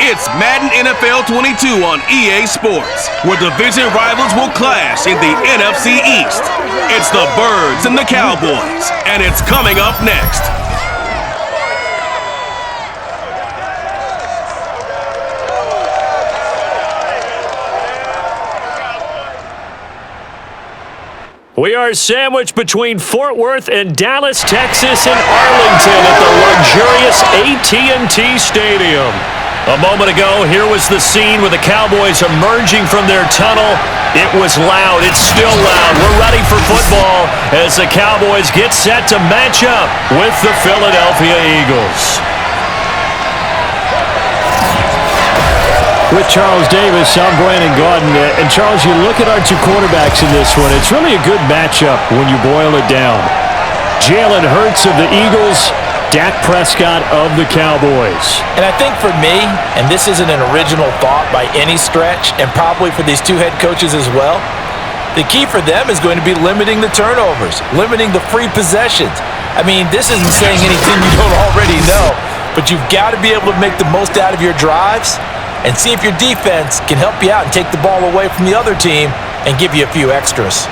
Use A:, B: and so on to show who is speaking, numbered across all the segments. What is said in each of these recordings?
A: It's Madden NFL 22 on EA Sports, where division rivals will clash in the NFC East. It's the Birds and the Cowboys, and it's coming up next.
B: We are sandwiched between Fort Worth and Dallas, Texas, and Arlington at the luxurious AT&T Stadium. A moment ago, here was the scene with the Cowboys emerging from their tunnel. It was loud. It's still loud. We're ready for football as the Cowboys get set to match up with the Philadelphia Eagles.
C: With Charles Davis, I'm Brandon Gaudin. And Charles, you look at our two quarterbacks in this one, it's really a good matchup when you boil it down. Jalen Hurts of the Eagles, Dak Prescott of the Cowboys.
D: And I think for me, and this isn't an original thought by any stretch, and probably for these two head coaches as well, the key for them is going to be limiting the turnovers, limiting the free possessions. I mean, this isn't saying anything you don't already know, but you've got to be able to make the most out of your drives and see if your defense can help you out and take the ball away from the other team and give you a few extras.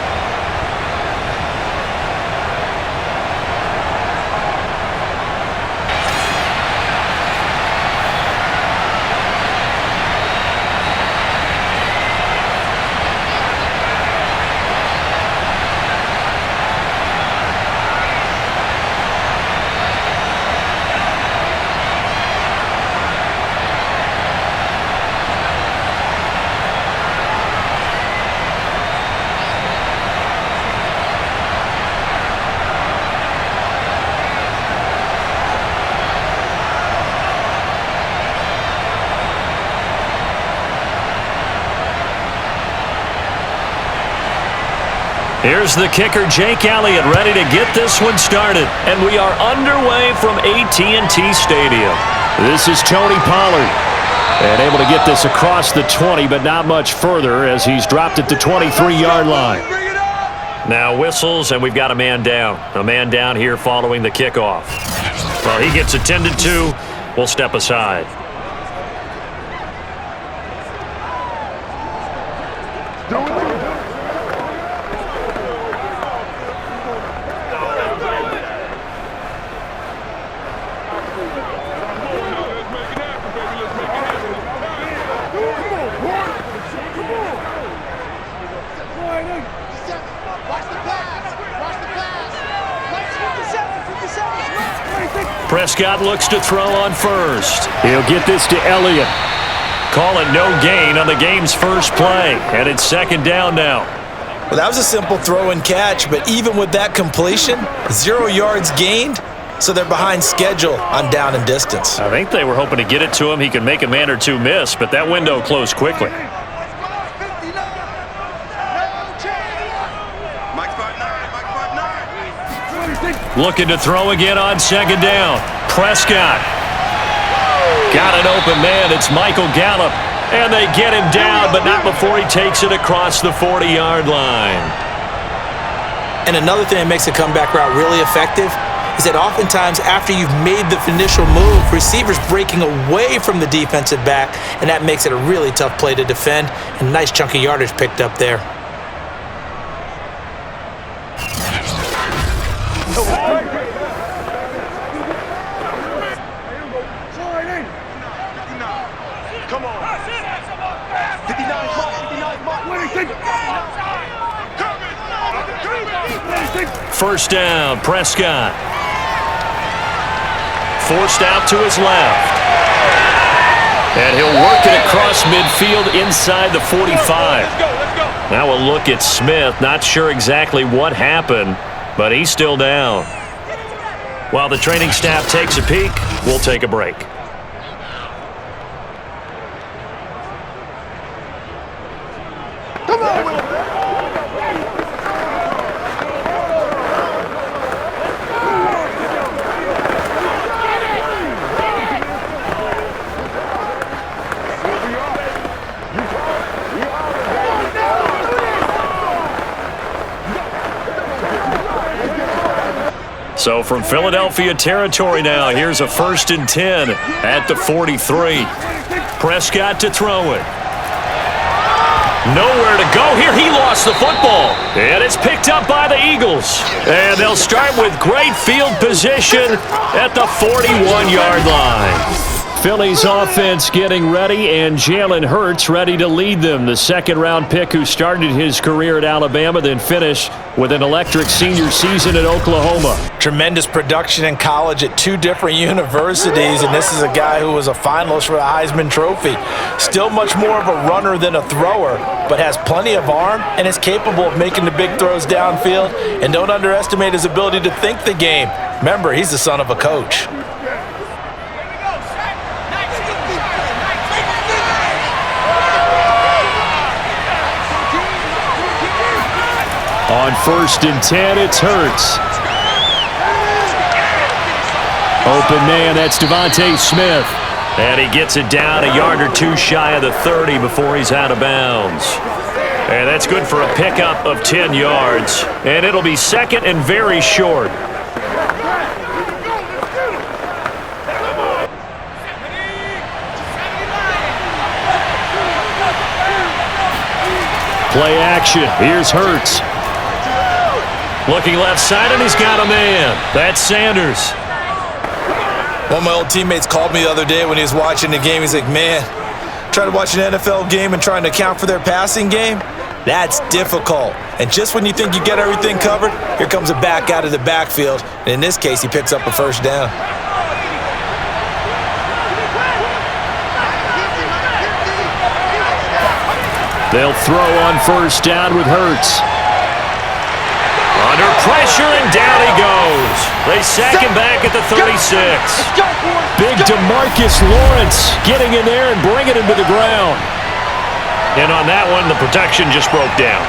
B: Here's the kicker, Jake Elliott, ready to get this one started. And we are underway from AT&T Stadium. This is Tony Pollard. And able to get this across the 20, but not much further as he's dropped at the 23-yard line. Now whistles, and we've got a man down. A man down here following the kickoff. Well, he gets attended to. We'll step aside. Prescott looks to throw on first.
C: He'll get this to Elliott.
B: Call it no gain on the game's first play. And it's second down now.
D: Well, that was a simple throw and catch, but even with that completion, 0 yards gained, so they're behind schedule on down and distance.
B: I think they were hoping to get it to him. He could make a man or two miss, but that window closed quickly. Looking to throw again on second down. Prescott. Got an open man. It's Michael Gallup. And they get him down, but not before he takes it across the 40-yard line.
D: And another thing that makes a comeback route really effective is that oftentimes after you've made the initial move, receivers breaking away from the defensive back, and that makes it a really tough play to defend. And nice chunk of yardage picked up there.
B: First down, Prescott. Forced out to his left. And he'll work it across midfield inside the 45. Now a look at Smith. Not sure exactly what happened, but he's still down. While the training staff takes a peek, we'll take a break. So from Philadelphia territory now, here's a 1st and 10 at the 43. Prescott to throw it. Nowhere to go here. He lost the football. And it's picked up by the Eagles. And they'll start with great field position at the 41-yard line.
C: Philly's offense getting ready, and Jalen Hurts ready to lead them. The second-round pick who started his career at Alabama, then finished with an electric senior season at Oklahoma.
D: Tremendous production in college at 2 different universities, and this is a guy who was a finalist for the Heisman Trophy. Still much more of a runner than a thrower, but has plenty of arm and is capable of making the big throws downfield. And don't underestimate his ability to think the game. Remember, he's the son of a coach.
C: On 1st and 10, it's Hurts. Open man, that's Devontae Smith.
B: And he gets it down a yard or 2 shy of the 30 before he's out of bounds. And that's good for a pickup of 10 yards. And it'll be second and very short.
C: Play action. Here's Hurts.
B: Looking left side, and he's got a man. That's Sanders.
D: One of my old teammates called me the other day when he was watching the game. He's like, man, trying to watch an NFL game and trying to account for their passing game? That's difficult. And just when you think you get everything covered, here comes a back out of the backfield. And in this case, he picks up a first down.
C: They'll throw on 1st down with Hurts.
B: Under pressure, and down he goes. They sack him back at the 36.
C: Big DeMarcus Lawrence getting in there and bringing him to the ground.
B: And on that one, the protection just broke down.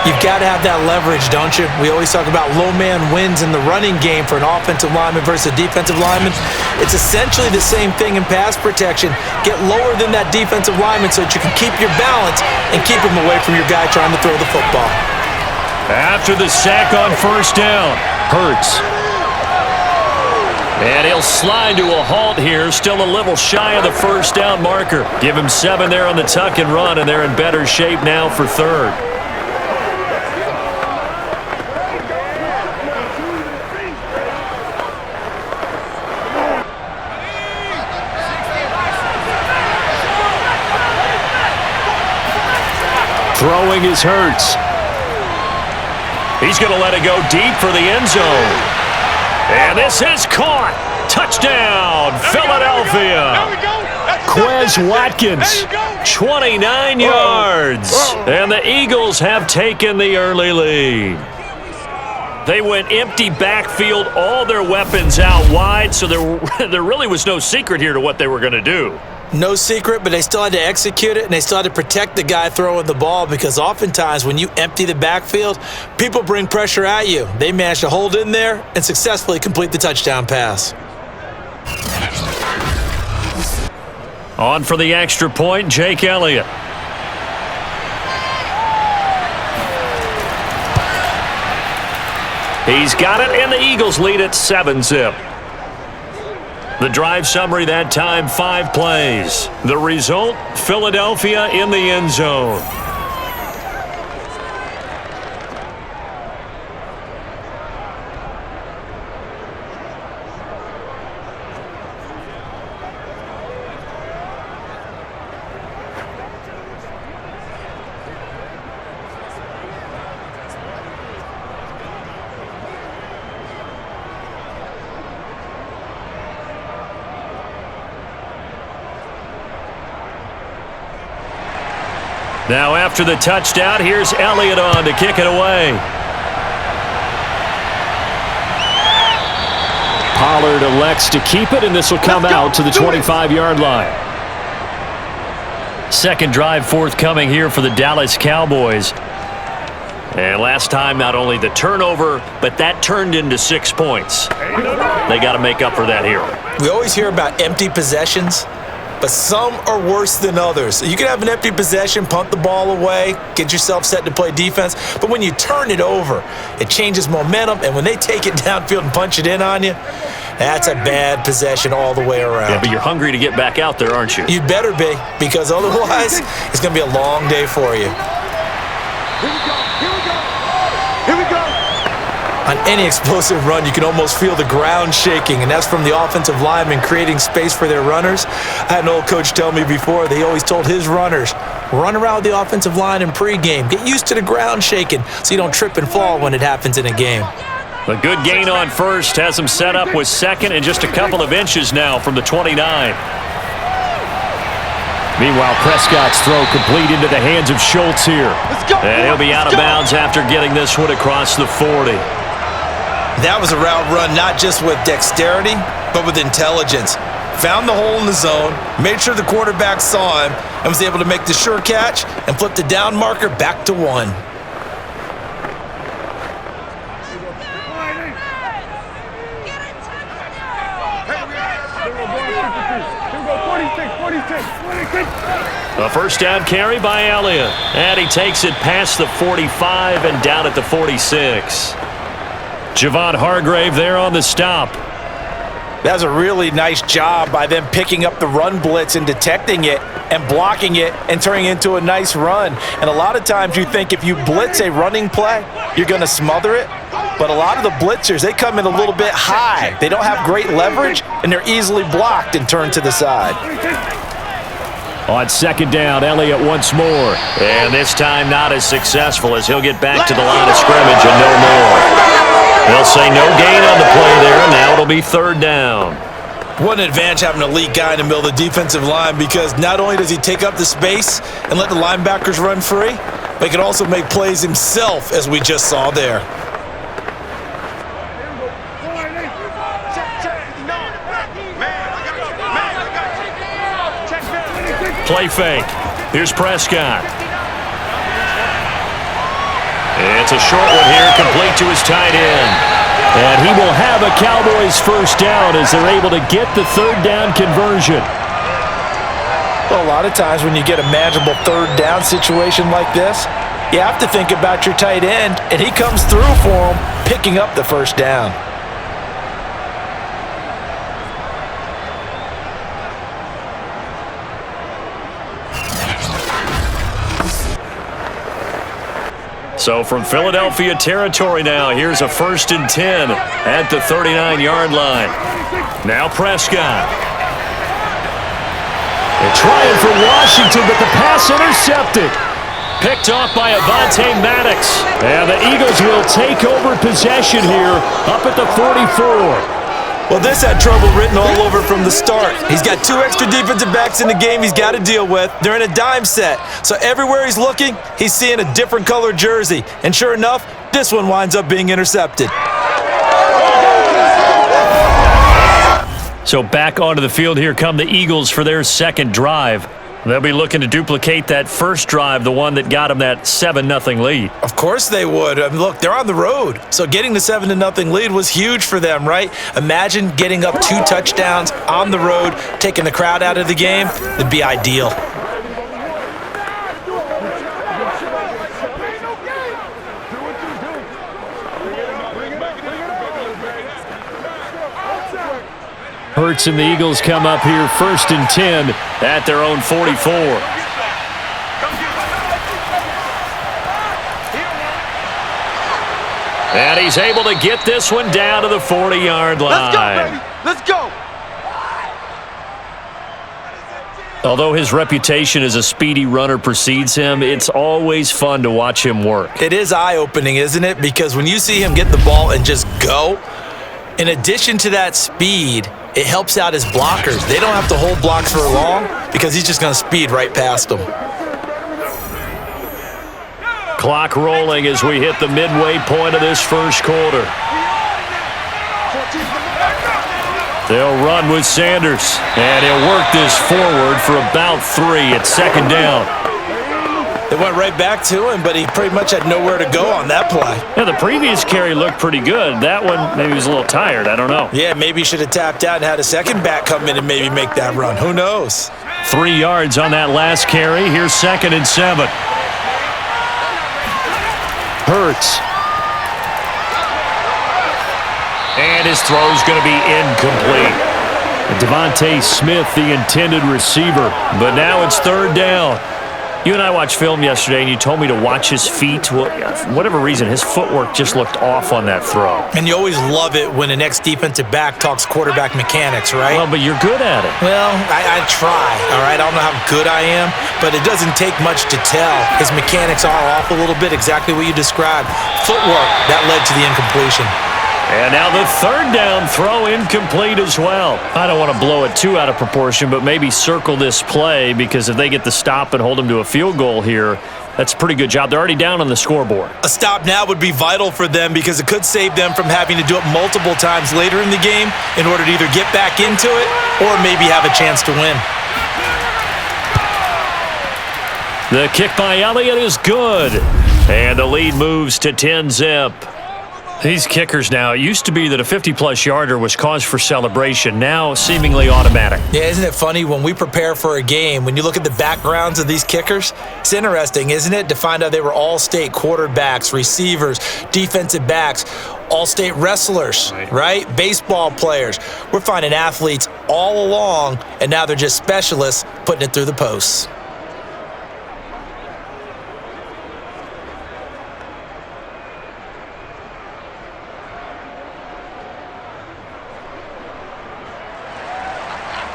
D: You've got to have that leverage, don't you? We always talk about low man wins in the running game for an offensive lineman versus a defensive lineman. It's essentially the same thing in pass protection. Get lower than that defensive lineman so that you can keep your balance and keep him away from your guy trying to throw the football.
B: After the sack on 1st down,
C: Hurts.
B: and he'll slide to a halt here, still a little shy of the 1st down marker. Give him 7 there on the tuck and run, and they're in better shape now for 3rd.
C: Throwing is Hurts.
B: He's going to let it go deep for the end zone. And this is caught. Touchdown, Philadelphia.
C: Quez Watkins.
B: 29 yards. And the Eagles have taken the early lead. They went empty backfield, all their weapons out wide, so there really was no secret here to what they were going to do.
D: No secret, but they still had to execute it, and they still had to protect the guy throwing the ball, because oftentimes when you empty the backfield, people bring pressure at you. They managed to hold in there and successfully complete the touchdown pass.
B: On for the extra point, Jake Elliott. He's got it, and the Eagles lead at 7-zip. The drive summary that time, 5 plays. The result, Philadelphia in the end zone. Now after the touchdown, here's Elliott on to kick it away.
C: Pollard elects to keep it, and this will come out to the 25-yard line.
B: Second drive forthcoming here for the Dallas Cowboys. And last time, not only the turnover, but that turned into 6 points. They got to make up for that here.
D: We always hear about empty possessions, but some are worse than others. You can have an empty possession, punt the ball away, get yourself set to play defense, but when you turn it over, it changes momentum, and when they take it downfield and punch it in on you, That's a bad possession all the way around.
B: Yeah, but you're hungry to get back out there, aren't you?
D: You better be, because otherwise it's going to be a long day for you.
E: Here we go.
D: On any explosive run, you can almost feel the ground shaking, and that's from the offensive linemen creating space for their runners. I had an old coach tell me before, they always told his runners, run around the offensive line in pregame. Get used to the ground shaking so you don't trip and fall when it happens in a game.
B: A good gain on first has him set up with second and just a couple of inches now from the 29.
C: Meanwhile, Prescott's throw complete into the hands of Schultz here.
B: And he'll be out of bounds after getting this one across the 40.
D: That was a route run not just with dexterity, but with intelligence. Found the hole in the zone, made sure the quarterback saw him, and was able to make the sure catch and flip the down marker back to 1.
B: A first down carry by Elliott. And he takes it past the 45 and down at the 46. Javon Hargrave there on the stop.
D: That was a really nice job by them picking up the run blitz and detecting it and blocking it and turning it into a nice run. And a lot of times you think if you blitz a running play, you're going to smother it. But a lot of the blitzers, they come in a little bit high. They don't have great leverage, and they're easily blocked and turned to the side.
C: On second down, Elliott once more.
B: And this time not as successful as he'll get back to the line of scrimmage and no more. They'll say no gain on the play there, and now it'll be third down.
D: What an advantage having an elite guy in the middle of the defensive line, because not only does he take up the space and let the linebackers run free, but he can also make plays himself, as we just saw there.
B: Play fake. Here's Prescott. It's a short one here, complete to his tight end.
C: And he will have a Cowboys first down as they're able to get the third down conversion.
D: Well, a lot of times when you get a manageable third down situation like this, you have to think about your tight end, and he comes through for him, picking up the first down.
B: So from Philadelphia territory now, here's a 1st and 10 at the 39-yard line. Now Prescott.
C: They're trying for Washington, but the pass intercepted.
B: Picked off by Avonte Maddox.
C: And the Eagles will take over possession here up at the 44.
D: Well, this had trouble written all over from the start. He's got 2 extra defensive backs in the game he's got to deal with. They're in a dime set. So everywhere he's looking, he's seeing a different color jersey. And sure enough, this one winds up being intercepted.
B: So back onto the field here come the Eagles for their second drive. They'll be looking to duplicate that first drive, the one that got them that 7-0 lead.
D: Of course they would. I mean, look, they're on the road. So getting the 7-0 lead was huge for them, right? Imagine getting up 2 touchdowns on the road, taking the crowd out of the game. It'd be ideal.
C: Hurts and the Eagles come up here 1st and 10
B: at their own 44. And he's able to get this one down to the 40-yard line.
E: Let's go, baby. Let's go.
B: Although his reputation as a speedy runner precedes him, it's always fun to watch him work.
D: It is eye-opening, isn't it? Because when you see him get the ball and just go, in addition to that speed, it helps out his blockers. They don't have to hold blocks for long because he's just going to speed right past them.
B: Clock rolling as we hit the midway point of this first quarter. They'll run with Sanders, and he'll work this forward for about 3 at second down.
D: They went right back to him, but he pretty much had nowhere to go on that play.
B: Yeah, the previous carry looked pretty good. That one, maybe he was a little tired. I don't know.
D: Yeah, maybe he should have tapped out and had a second back come in and maybe make that run. Who knows?
B: 3 yards on that last carry. Here's 2nd and 7.
C: Hurts.
B: And his throw's going to be incomplete.
C: Devontae Smith, the intended receiver.
B: But now it's third down. You and I watched film yesterday, and you told me to watch his feet. Well, for whatever reason, his footwork just looked off on that throw.
D: And you always love it when the next defensive back talks quarterback mechanics, right?
B: Well, but you're good at it.
D: Well, I try, all right? I don't know how good I am, but it doesn't take much to tell. His mechanics are off a little bit, exactly what you described. Footwork, that led to the incompletion.
B: And now the third down throw incomplete as well. I don't want to blow it too out of proportion, but maybe circle this play because if they get the stop and hold them to a field goal here, that's a pretty good job. They're already down on the scoreboard.
D: A stop now would be vital for them because it could save them from having to do it multiple times later in the game in order to either get back into it or maybe have a chance to win.
B: The kick by Elliott is good. And the lead moves to 10-zip. These kickers now, it used to be that a 50-plus yarder was cause for celebration, now seemingly automatic.
D: Yeah, isn't it funny when we prepare for a game, when you look at the backgrounds of these kickers, it's interesting, isn't it, to find out they were all-state quarterbacks, receivers, defensive backs, all-state wrestlers, right? Baseball players. We're finding athletes all along, and now they're just specialists putting it through the posts.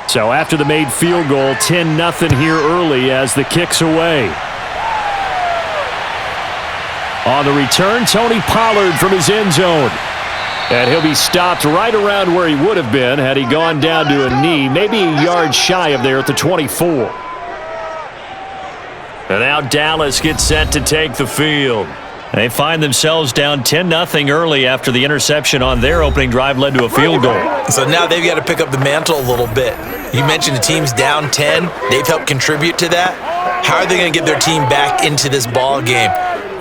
C: So after the made field goal, 10-0 here early as the kick's away. On the return, Tony Pollard from his end zone. And he'll be stopped right around where he would have been had he gone down to a knee, maybe a yard shy of there at the 24.
B: And now Dallas gets set to take the field. They find themselves down 10-0 early after the interception on their opening drive led to a field goal.
D: So now they've got to pick up the mantle a little bit. You mentioned the team's down 10. They've helped contribute to that. How are they going to get their team back into this ball game?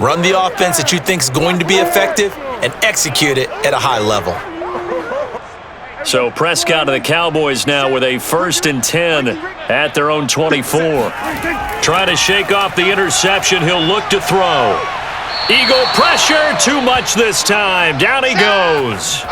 D: Run the offense that you think is going to be effective and execute it at a high level.
B: So Prescott of the Cowboys now with a 1st and 10 at their own 24. Trying to shake off the interception. He'll look to throw. Eagle pressure, too much this time. Down he goes.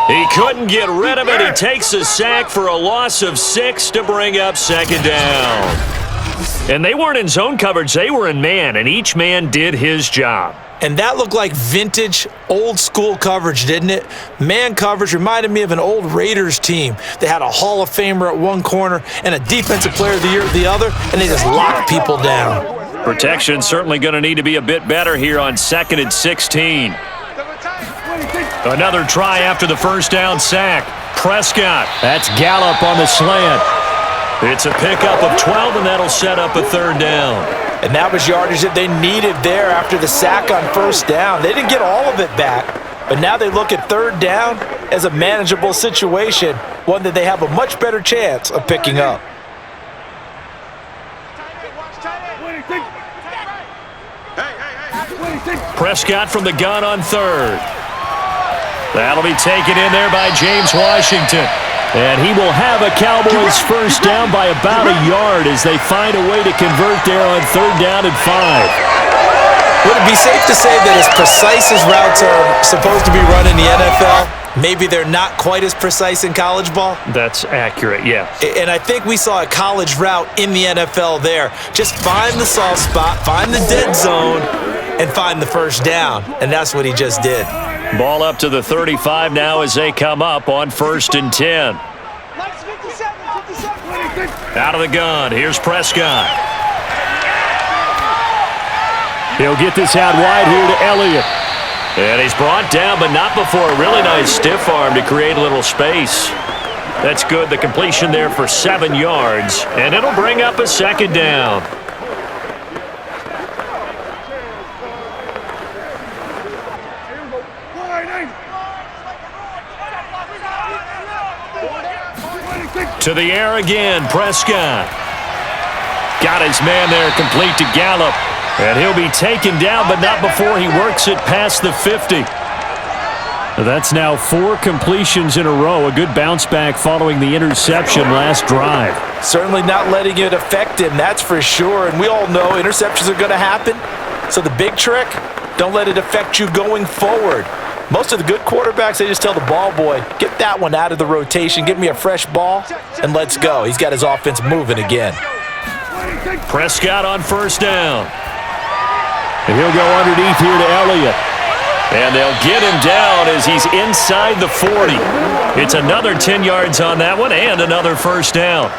B: He couldn't get rid of it. He takes a sack for a loss of 6 to bring up 2nd down. And they weren't in zone coverage. They were in man, and each man did his job.
D: And that looked like vintage, old-school coverage, didn't it? Man coverage reminded me of an old Raiders team. They had a Hall of Famer at one corner and a Defensive Player of the Year at the other, and they just locked people down.
B: Protection certainly going to need to be a bit better here on 2nd and 16. Another try after the first down sack. Prescott.
C: That's Gallup on the slant.
B: It's a pickup of 12, and that'll set up a 3rd down.
D: And that was yardage that they needed there after the sack on 1st down. They didn't get all of it back, but now they look at 3rd down as a manageable situation, one that they have a much better chance of picking up.
B: Prescott from the gun on 3rd. That'll be taken in there by James Washington.
C: And he will have a Cowboys 1st down by about a yard as they find a way to convert there on 3rd down and 5.
D: Would it be safe to say that as precise as routes are supposed to be run in the NFL, maybe they're not quite as precise in college ball?
B: That's accurate, yeah.
D: And I think we saw a college route in the NFL there. Just find the soft spot, find the dead zone, and find the 1st down. And that's what he just did.
B: Ball up to the 35 now as they come up on 1st and 10. Out of the gun, here's Prescott.
C: He'll get this out wide here to Elliott.
B: And he's brought down, but not before a really nice stiff arm to create a little space. That's good. The completion there for 7 yards, and it'll bring up a 2nd down. To the air again, Prescott. Got his man there, complete to Gallup. And he'll be taken down, but not before he works it past the 50.
C: That's now 4 completions in a row. A good bounce back following the interception last drive.
D: Certainly not letting it affect him, that's for sure. And we all know interceptions are going to happen. So the big trick, don't let it affect you going forward. Most of the good quarterbacks, they just tell the ball boy, get that one out of the rotation, give me a fresh ball, and let's go. He's got his offense moving again.
B: Prescott on first down. And he'll go underneath here to Elliott. And they'll get him down as he's inside the 40. It's another 10 yards on that one and another first down.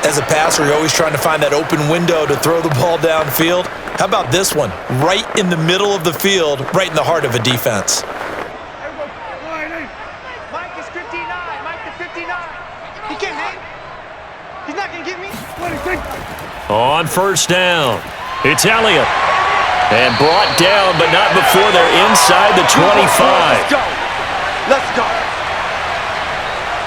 D: As a passer, you're always trying to find that open window to throw the ball downfield. How about this one? Right in the middle of the field, right in the heart of a defense.
E: Mike is 59. Mike is 59. He can't hang. He's not going to get me.
B: On first down, it's Elliott. And brought down, but not before they're inside the 25.
E: Let's go. Let's go.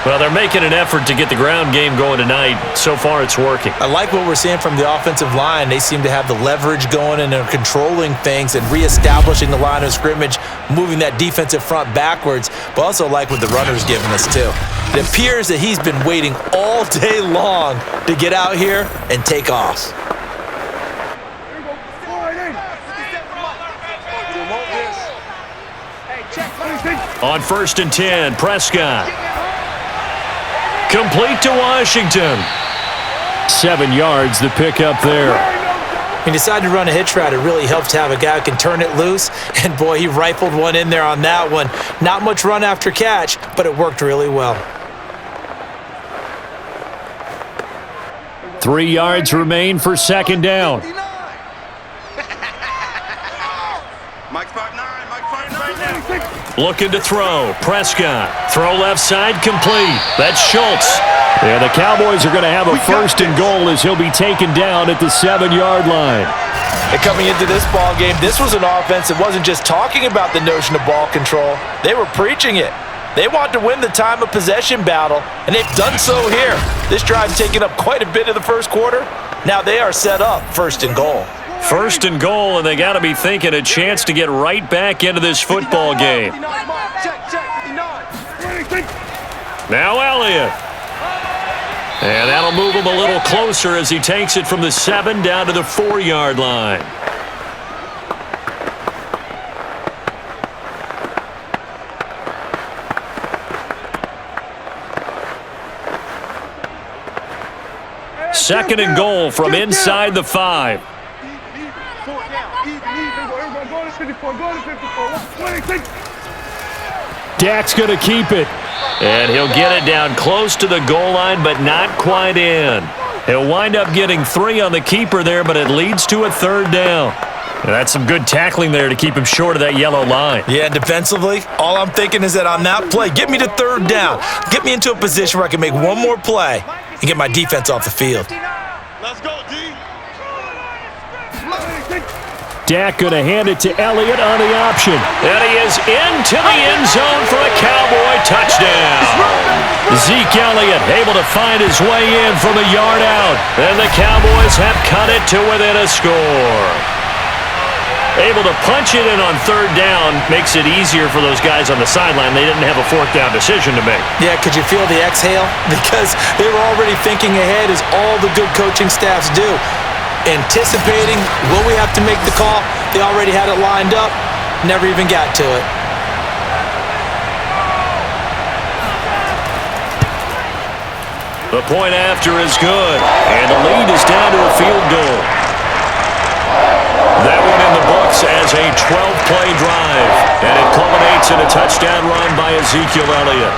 B: Well, they're making an effort to get the ground game going tonight. So far, it's working.
D: I like what we're seeing from the offensive line. They seem to have the leverage going and they're controlling things and reestablishing the line of scrimmage, moving that defensive front backwards, but also like what the runner's giving us too. It appears that he's been waiting all day long to get out here and take off.
B: On first and 10, Prescott. Complete to Washington. 7 yards, the pickup there.
D: He decided to run a hitch route. It really helps to have a guy who can turn it loose. And, boy, he rifled one in there on that one. Not much run after catch, but it worked really well.
B: 3 yards remain for second down.
E: Mike's 5'9". Mike's 5'9".
B: Looking to throw. Prescott. Throw left side complete. That's Schultz.
C: Yeah, the Cowboys are going to have a first and goal as he'll be taken down at the 7-yard line.
D: And coming into this ball game, this was an offense that wasn't just talking about the notion of ball control. They were preaching it. They want to win the time of possession battle, and they've done so here. This drive's taken up quite a bit of the first quarter. Now they are set up first and goal.
B: First and goal, and they got to be thinking a chance to get right back into this football game. Now Elliott. And that'll move him a little closer as he takes it from the 7 down to the 4-yard line. Second and goal from inside the 5.
C: Dak's going to keep it.
B: And he'll get it down close to the goal line, but not quite in. He'll wind up getting 3 on the keeper there, but it leads to a third down. And that's some good tackling there to keep him short of that yellow line.
D: Yeah, defensively, all I'm thinking is that on that play, get me to third down. Get me into a position where I can make one more play and get my defense off the field.
E: Let's go, D.
C: Dak going to hand it to Elliott on the option.
B: And he is into the end zone for a Cowboy touchdown. Zeke Elliott able to find his way in from a yard out. And the Cowboys have cut it to within a score. Able to punch it in on third down makes it easier for those guys on the sideline. They didn't have a fourth down decision to make.
D: Yeah, could you feel the exhale? Because they were already thinking ahead, as all the good coaching staffs do. Anticipating, will we have to make the call? They already had it lined up, never even got to it.
B: The point after is good, and the lead is down to a field goal. That one in the books as a 12-play drive, and it culminates in a touchdown run by Ezekiel Elliott.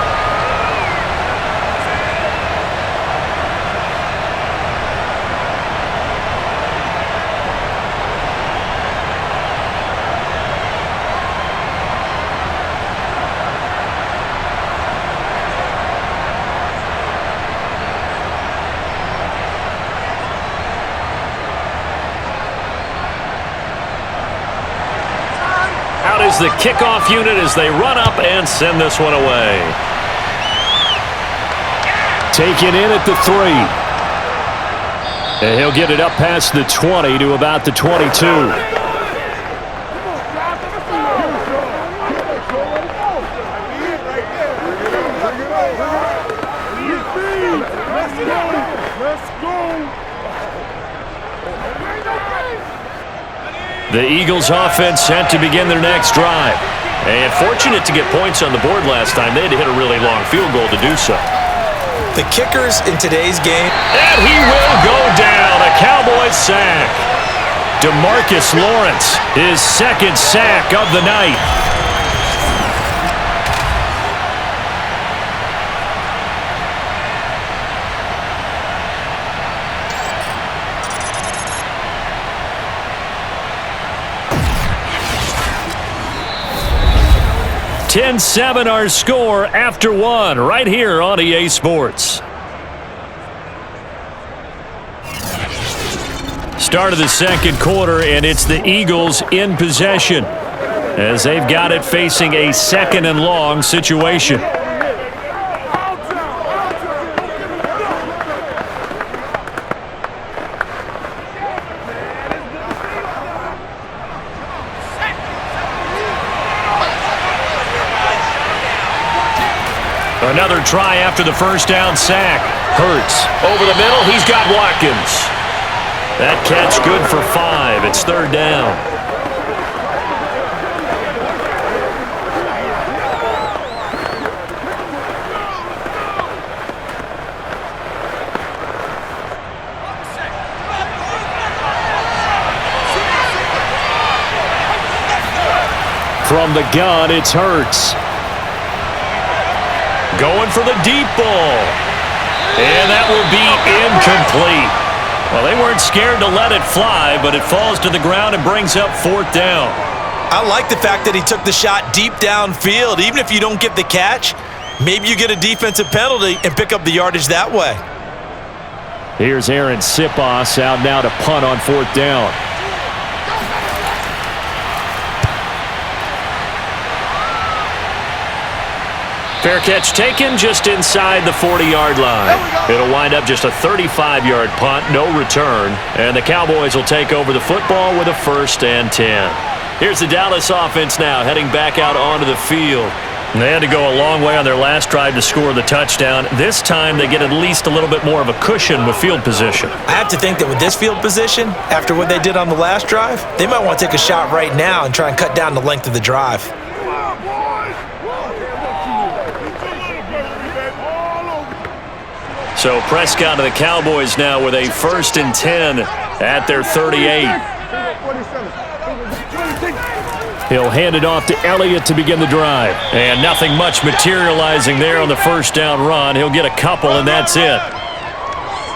B: Out is the kickoff unit as they run up and send this one away.
C: Taken in at the 3. And he'll get it up past the 20 to about the 22.
B: The Eagles offense set to begin their next drive. And fortunate to get points on the board last time. They had to hit a really long field goal to do so.
D: The kickers in today's game.
B: And he will go down. A Cowboys sack. DeMarcus Lawrence, his second sack of the night. (10-7) our score after one right here on EA Sports. Start of the second quarter, and it's the Eagles in possession as they've got it facing a 2nd and long situation. Another try after the first down sack. Hurts over the middle. He's got Watkins. That catch good for 5. It's 3rd down. From the gun, it's Hurts. Going for the deep ball. And that will be incomplete. Well, they weren't scared to let it fly, but it falls to the ground and brings up 4th down.
D: I like the fact that he took the shot deep downfield. Even if you don't get the catch, maybe you get a defensive penalty and pick up the yardage that way.
C: Here's Aaron Sipos out now to punt on 4th down.
B: Fair catch taken just inside the 40-yard line. It'll wind up just a 35-yard punt, no return. And the Cowboys will take over the football with a 1st and 10. Here's the Dallas offense now heading back out onto the field. And they had to go a long way on their last drive to score the touchdown. This time they get at least a little bit more of a cushion with field position.
D: I have to think that with this field position, after what they did on the last drive, they might want to take a shot right now and try and cut down the length of the drive.
B: So Prescott of the Cowboys now with a 1st and 10 at their 38.
C: He'll hand it off to Elliott to begin the drive.
B: And nothing much materializing there on the 1st down run. He'll get a couple, and that's it.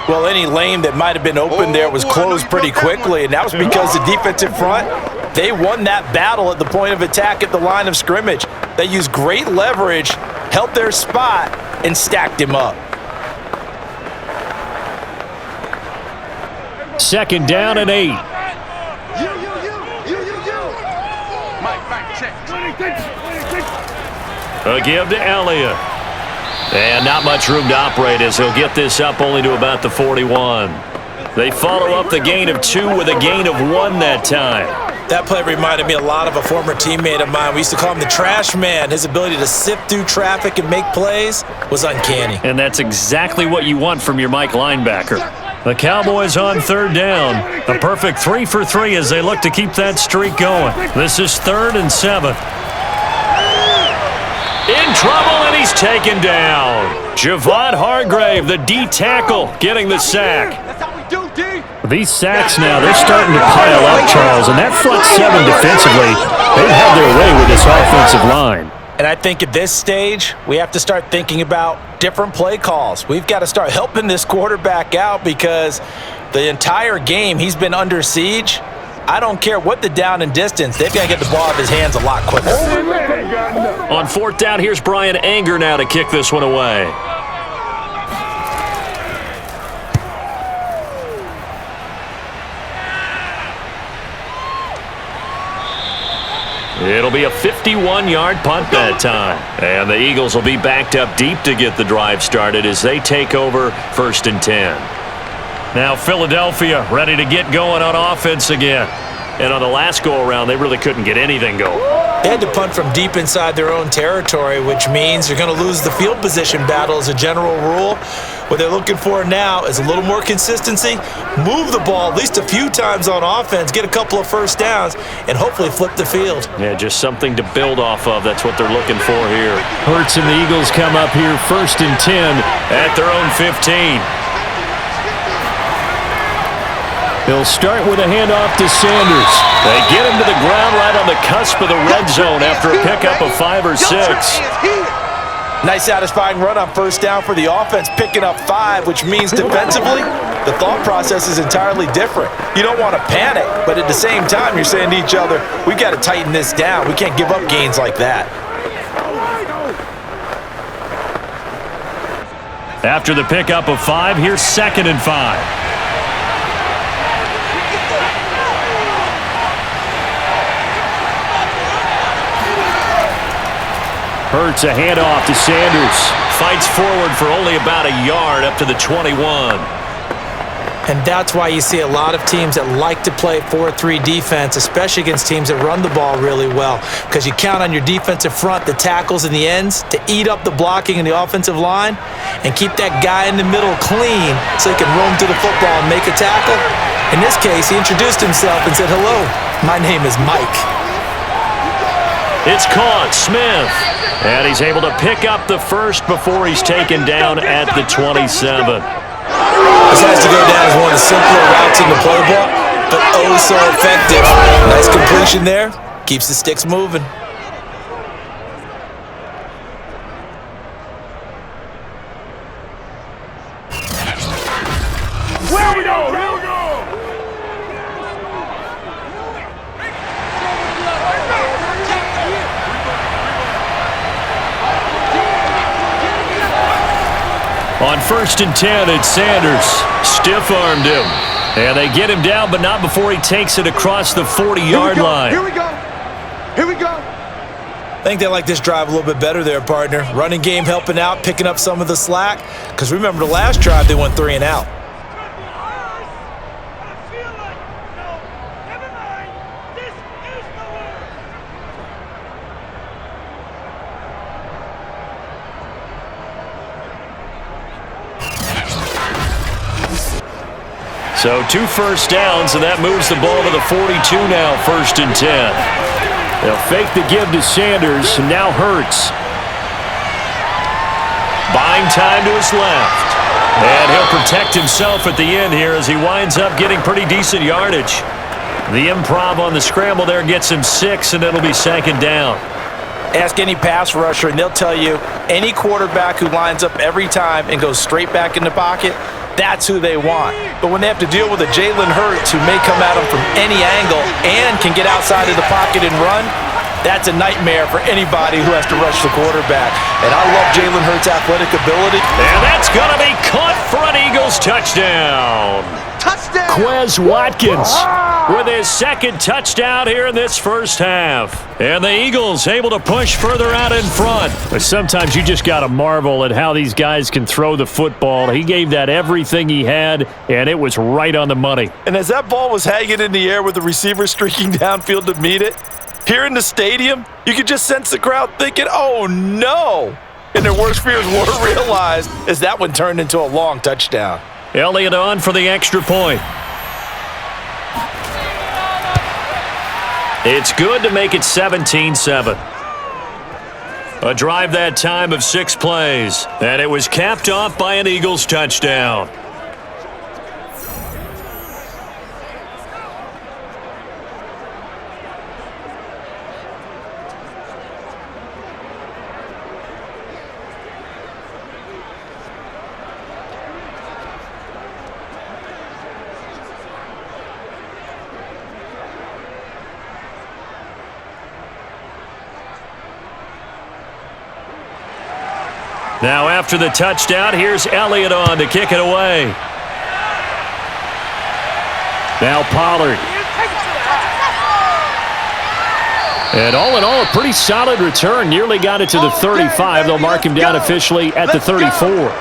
D: Well, any lane that might have been open there was closed pretty quickly, and that was because the defensive front, they won that battle at the point of attack at the line of scrimmage. They used great leverage, held their spot, and stacked him up.
C: 2nd down and 8.
B: A give to Elliott. And not much room to operate as he'll get this up only to about the 41. They follow up the gain of 2 with a gain of 1 that time.
D: That play reminded me a lot of a former teammate of mine. We used to call him the trash man. His ability to sift through traffic and make plays was uncanny.
B: And that's exactly what you want from your Mike linebacker. The Cowboys on 3rd down. A perfect 3 for 3 as they look to keep that streak going. This is 3rd and 7. In trouble, and he's taken down. Javon Hargrave, the D tackle, getting the sack.
C: These sacks now, they're starting to pile up, Charles, and that front 7 defensively, they've had their way with this offensive line.
D: And I think at this stage, we have to start thinking about different play calls. We've got to start helping this quarterback out because the entire game he's been under siege. I don't care what the down and distance. They've got to get the ball out of his hands a lot quicker.
B: On 4th down, here's Brian Anger now to kick this one away. It'll be a 51-yard punt that time. And the Eagles will be backed up deep to get the drive started as they take over 1st and 10. Now Philadelphia ready to get going on offense again. And on the last go-around, they really couldn't get anything going.
D: They had to punt from deep inside their own territory, which means they're going to lose the field position battle as a general rule. What they're looking for now is a little more consistency, move the ball at least a few times on offense, get a couple of first downs, and hopefully flip the field.
B: Yeah, just something to build off of. That's what they're looking for here.
C: Hurts and the Eagles come up here 1st and 10
B: at their own 15.
C: They'll start with a handoff to Sanders.
B: They get him to the ground right on the cusp of the red zone after a pickup of 5 or 6.
D: Nice satisfying run on first down for the offense, picking up 5, which means defensively, the thought process is entirely different. You don't want to panic, but at the same time, you're saying to each other, we've got to tighten this down. We can't give up gains like that.
B: After the pickup of 5, here's 2nd and 5.
C: Hurts a handoff to Sanders.
B: Fights forward for only about a yard up to the 21.
F: And that's why you see a lot of teams that like to play 4-3 defense, especially against teams that run the ball really well, because you count on your defensive front, the tackles and the ends, to eat up the blocking in the offensive line and keep that guy in the middle clean so he can roam to the football and make a tackle. In this case, he introduced himself and said, "Hello, my name is Mike."
B: It's caught, Smith. And he's able to pick up the first before he's taken down at the 27.
D: This has to go down as one of the simpler routes in the playbook, but oh so effective. Nice completion there. Keeps the sticks moving.
E: Where we go? Here we go!
C: On 1st and 10, it's Sanders.
B: Stiff-armed him.
C: And they get him down, but not before he takes it across the 40-yard line.
E: Here we go. Here we go.
D: I think they like this drive a little bit better there, partner. Running game helping out, picking up some of the slack. Because remember the last drive, they went 3 and out.
B: So 2 first downs, and that moves the ball to the 42 now, 1st and 10.
C: They'll fake the give to Sanders, and now Hurts.
B: Buying time to his left. And he'll protect himself at the end here as he winds up getting pretty decent yardage. The improv on the scramble there gets him 6, and it'll be 2nd down.
D: Ask any pass rusher, and they'll tell you any quarterback who lines up every time and goes straight back in the pocket, that's who they want. But when they have to deal with a Jalen Hurts who may come at them from any angle and can get outside of the pocket and run, that's a nightmare for anybody who has to rush the quarterback. And I love Jalen Hurts' athletic ability.
B: And that's going to be caught for an Eagles touchdown.
E: Touchdown!
C: Quez Watkins
B: with his 2nd touchdown here in this first half. And the Eagles able to push further out in front.
C: But sometimes you just got to marvel at how these guys can throw the football. He gave that everything he had, and it was right on the money.
D: And as that ball was hanging in the air with the receiver streaking downfield to meet it, here in the stadium, you could just sense the crowd thinking, oh no! And their worst fears were realized as that one turned into a long touchdown.
B: Elliott on for the extra point. It's good to make it 17-7. A drive that time of 6 plays, and it was capped off by an Eagles touchdown. Now after the touchdown, here's Elliott on to kick it away.
C: Now Pollard. And all in all, a pretty solid return. Nearly got it to the 35. They'll mark him down officially at the 34.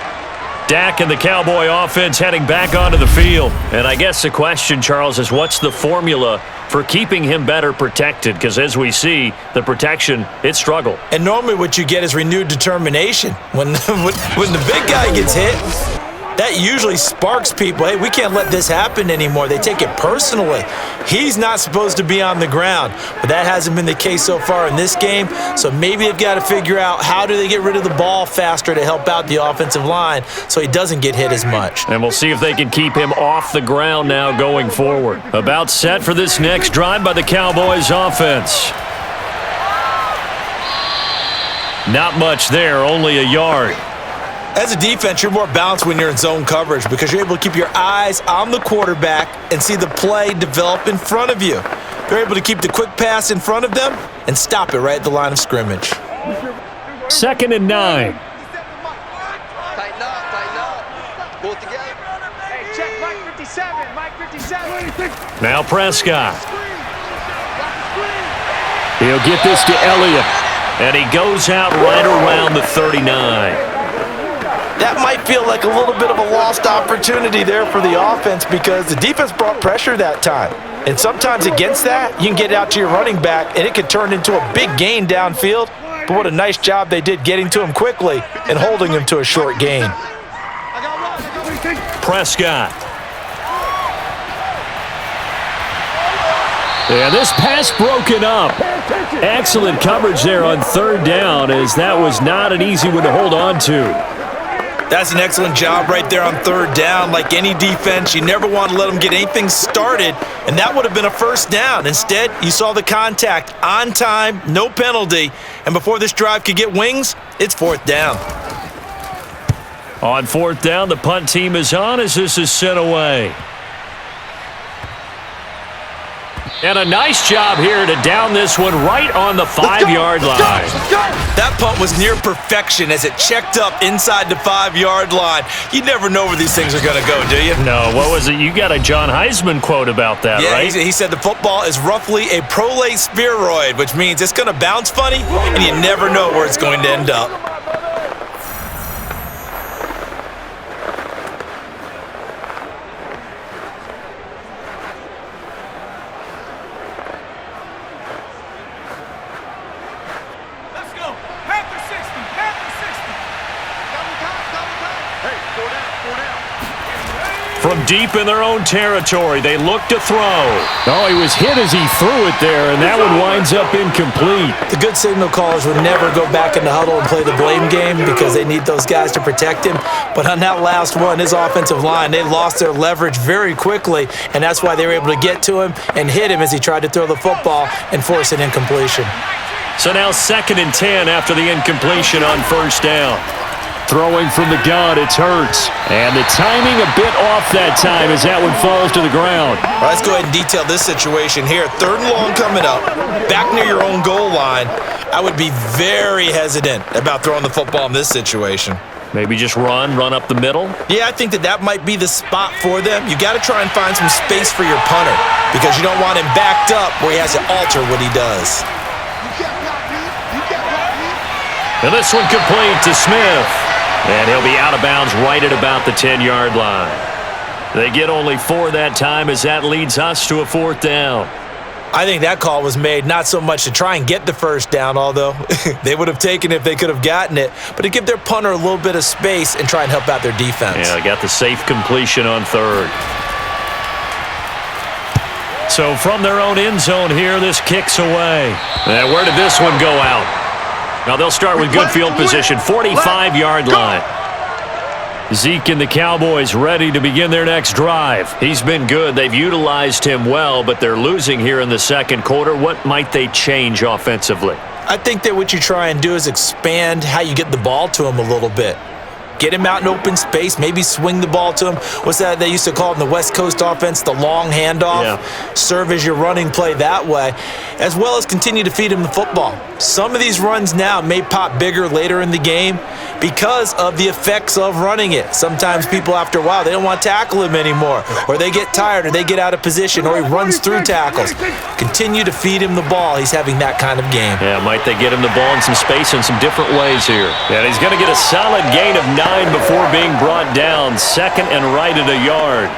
B: Dak and the Cowboy offense heading back onto the field. And I guess the question, Charles, is what's the formula for keeping him better protected? Because as we see, the protection, it struggled.
D: And normally what you get is renewed determination. When the big guy gets hit,
F: that usually sparks people. Hey, we can't let this happen anymore. They take it personally. He's not supposed to be on the ground, but that hasn't been the case so far in this game. So maybe they've got to figure out how do they get rid of the ball faster to help out the offensive line so he doesn't get hit as much.
B: And we'll see if they can keep him off the ground now going forward. About set for this next drive by the Cowboys offense. Not much there, only a yard.
F: As a defense, you're more balanced when you're in zone coverage because you're able to keep your eyes on the quarterback and see the play develop in front of you. They're able to keep the quick pass in front of them and stop it right at the line of scrimmage.
C: 2nd and 9.
E: Tighten up. Pull it together. Hey, check Mike 57. Mike 57.
B: Now Prescott.
C: He'll get this to Elliott.
B: And he goes out right around the 39.
F: That might feel like a little bit of a lost opportunity there for the offense because the defense brought pressure that time. And sometimes against that, you can get out to your running back, and it could turn into a big gain downfield. But what a nice job they did getting to him quickly and holding him to a short gain.
B: Prescott.
C: And this pass broken up. Excellent coverage there on 3rd down, as that was not an easy one to hold on to.
F: That's an excellent job right there on 3rd down. Like any defense, you never want to let them get anything started, and that would have been a 1st down. Instead, you saw the contact on time, no penalty, and before this drive could get wings, it's 4th down.
B: On 4th down, the punt team is on as this is sent away. And a nice job here to down this one right on the 5-yard line.
F: That punt was near perfection as it checked up inside the 5-yard line. You never know where these things are going to go, do you?
B: No, what was it? You got a John Heisman quote about that, right?
F: Yeah, he said the football is roughly a prolate spheroid, which means it's going to bounce funny, and you never know where it's going to end up.
B: From deep in their own territory, they look to throw.
C: Oh, he was hit as he threw it there, and that one winds up incomplete.
F: The good signal callers would never go back in the huddle and play the blame game because they need those guys to protect him. But on that last one, his offensive line, they lost their leverage very quickly, and that's why they were able to get to him and hit him as he tried to throw the football and force an incompletion.
B: So now 2nd and 10 after the incompletion on 1st down.
C: Throwing from the gun, it's Hurts. And the timing a bit off that time as that one falls to the ground.
F: All right, let's go ahead and detail this situation here. 3rd and long coming up, back near your own goal line. I would be very hesitant about throwing the football in this situation.
B: Maybe just run up the middle?
F: Yeah, I think that might be the spot for them. You got to try and find some space for your punter because you don't want him backed up where he has to alter what he does.
B: And this one complete to Smith. And he'll be out of bounds right at about the 10-yard line. They get only 4 that time as that leads us to a 4th down.
F: I think that call was made not so much to try and get the 1st down, although they would have taken it if they could have gotten it, but to give their punter a little bit of space and try and help out their defense.
B: Yeah, they got the safe completion on 3rd. So from their own end zone here, this kicks away. And where did this one go out? Now they'll start with good field position, 45-yard line. Zeke and the Cowboys ready to begin their next drive. He's been good. They've utilized him well, but they're losing here in the 2nd quarter. What might they change offensively?
F: I think that what you try and do is expand how you get the ball to him a little bit. Get him out in open space, maybe swing the ball to him. What's that they used to call it in the West Coast offense, the long handoff?
B: Yeah.
F: Serve as your running play that way, as well as continue to feed him the football. Some of these runs now may pop bigger later in the game because of the effects of running it. Sometimes people, after a while, they don't want to tackle him anymore, or they get tired, or they get out of position, or he runs through tackles. Continue to feed him the ball. He's having that kind of game.
B: Yeah, might they get him the ball in some space in some different ways here. And he's going to get a solid gain of 9 before being brought down. 2nd and right at a yard.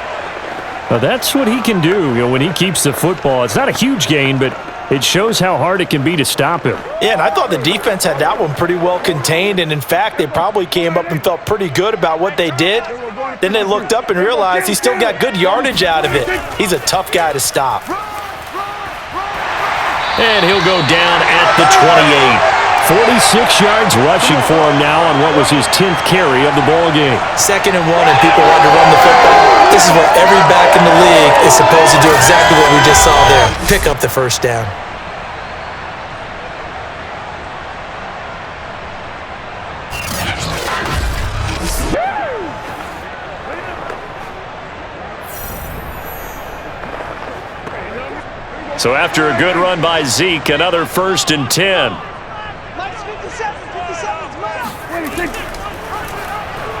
C: Well, that's what he can do, when he keeps the football. It's not a huge gain, but It shows how hard it can be to stop him.
F: Yeah, and I thought the defense had that one pretty well contained, and in fact, they probably came up and felt pretty good about what they did. Then they looked up and realized he still got good yardage out of it. He's a tough guy to stop.
B: And he'll go down at the 28.
C: 46 yards rushing for him now on what was his 10th carry of the ball game.
F: 2nd and 1, and people want to run the football. This is what every back in the league is supposed to do, exactly what we just saw there. Pick up the first down.
B: So after a good run by Zeke, another 1st and 10.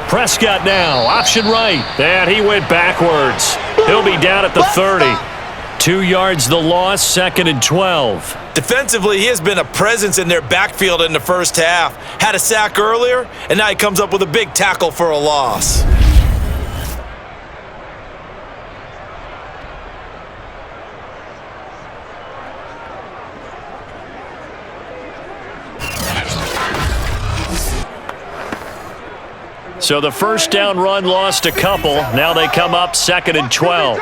B: Prescott now, option right, and he went backwards. He'll be down at the 30. 2 yards the loss, 2nd and 12.
F: Defensively, he has been a presence in their backfield in the first half. Had a sack earlier, and now he comes up with a big tackle for a loss.
B: So the first down run lost a couple. Now they come up 2nd and 12.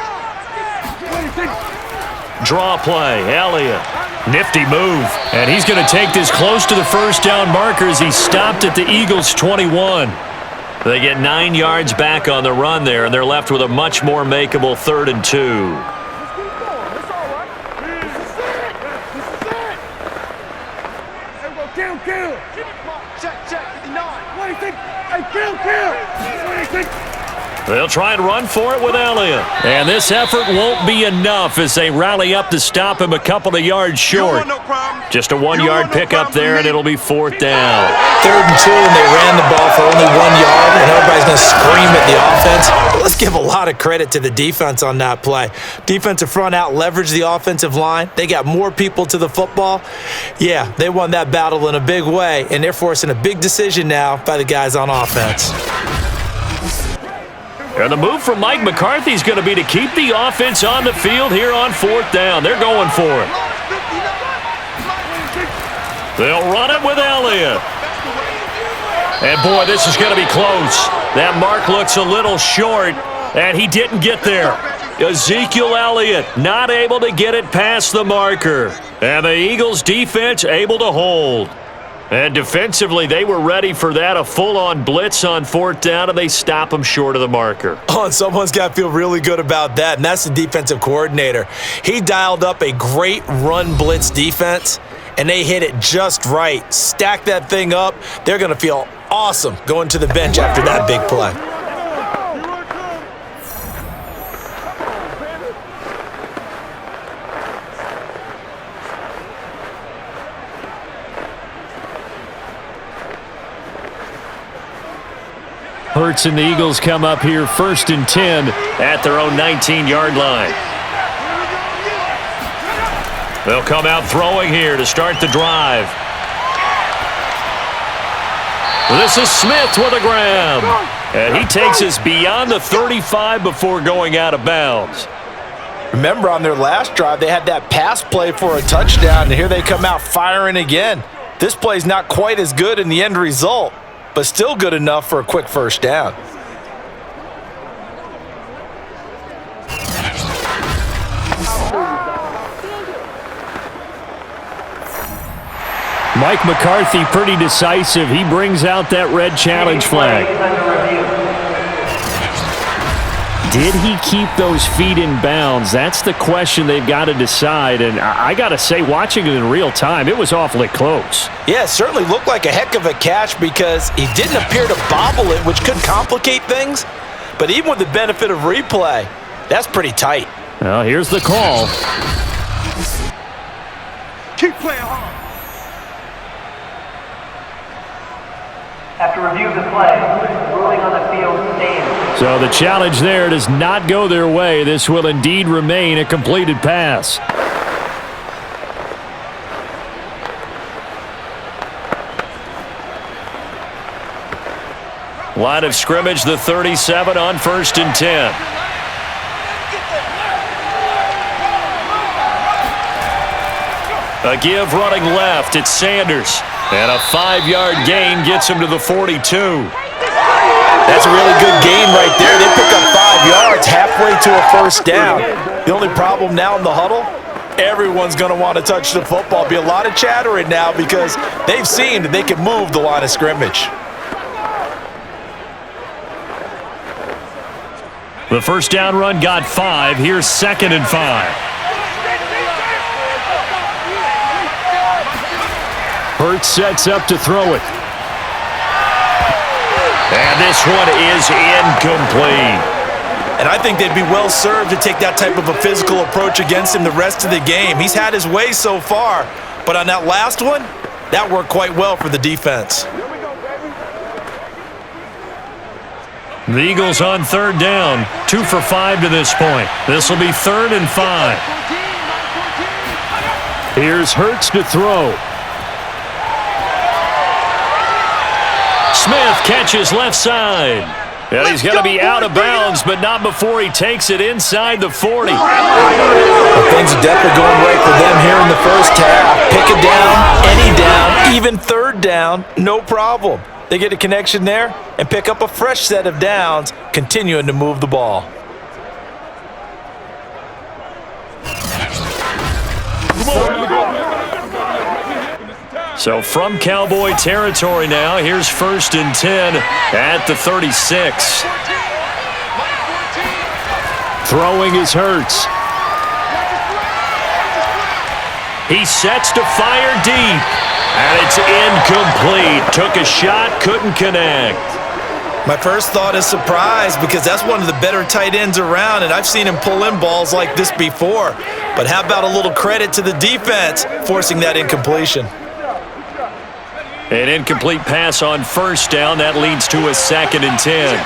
B: Draw play, Elliott. Nifty move. And he's going to take this close to the first down marker as he stopped at the Eagles' 21. They get 9 yards back on the run there, and they're left with a much more makeable 3rd and 2. They'll try and run for it with Elliott. And this effort won't be enough as they rally up to stop him a couple of yards short. Just a 1-yard pickup there, and it'll be 4th down.
F: 3rd and 2, and they ran the ball for only 1 yard, and everybody's going to scream at the offense. But let's give a lot of credit to the defense on that play. Defensive front out leveraged the offensive line. They got more people to the football. Yeah, they won that battle in a big way, and they're forcing a big decision now by the guys on offense.
B: And the move from Mike McCarthy is going to be to keep the offense on the field here on 4th down. They're going for it. They'll run it with Elliott. And boy, this is going to be close. That mark looks a little short, and he didn't get there. Ezekiel Elliott not able to get it past the marker. And the Eagles defense able to hold. And defensively, they were ready for that, a full-on blitz on 4th down, and they stop them short of the marker.
F: Oh, and someone's got to feel really good about that, and that's the defensive coordinator. He dialed up a great run blitz defense, and they hit it just right. Stack that thing up. They're going to feel awesome going to the bench after that big play.
C: Hurts and the Eagles come up here 1st and 10
B: at their own 19-yard line. They'll come out throwing here to start the drive. This is Smith with a grab. And he takes us beyond the 35 before going out of bounds.
F: Remember, on their last drive, they had that pass play for a touchdown, and here they come out firing again. This play's not quite as good in the end result, but still good enough for a quick first down.
C: Mike McCarthy pretty decisive. He brings out that red challenge flag. Did he keep those feet in bounds? That's the question they've got to decide. And I got to say, watching it in real time, it was awfully close.
F: Yeah, it certainly looked like a heck of a catch because he didn't appear to bobble it, which could complicate things. But even with the benefit of replay, that's pretty tight.
C: Well, here's the call.
E: Keep playing hard.
G: After review of the play, ruling on the field stands.
C: So the challenge there does not go their way. This will indeed remain a completed pass.
B: Line of scrimmage, the 37 on 1st and 10. A give running left. It's Sanders. And a 5-yard gain gets him to the 42.
D: That's a really good gain right there. They pick up 5 yards halfway to a first down. The only problem now in the huddle, everyone's going to want to touch the football. Be a lot of chattering now because they've seen that they can move the line of scrimmage.
B: The first down run got 5. Here's 2nd and 5.
C: Hurts sets up to throw it.
B: And this one is incomplete.
D: And I think they'd be well served to take that type of a physical approach against him the rest of the game. He's had his way so far, but on that last one, that worked quite well for the defense.
B: The Eagles on 3rd down, 2 for 5 to this point. This will be 3rd and 5.
C: Here's Hurts to throw.
B: Smith catches left side. And he's going to be out of bounds, but not before he takes it inside the 40.
D: Well, things are definitely going right for them here in the first half. Pick a down, any down, even 3rd down, no problem. They get a connection there and pick up a fresh set of downs, continuing to move the ball.
B: So from Cowboy territory now, here's 1st and 10 at the 36.
C: Throwing is Hurts.
B: He sets to fire deep, and it's incomplete. Took a shot, couldn't connect.
D: My first thought is surprise because that's one of the better tight ends around, and I've seen him pull in balls like this before. But how about a little credit to the defense forcing that incompletion?
B: An incomplete pass on 1st down. That leads to a 2nd and 10.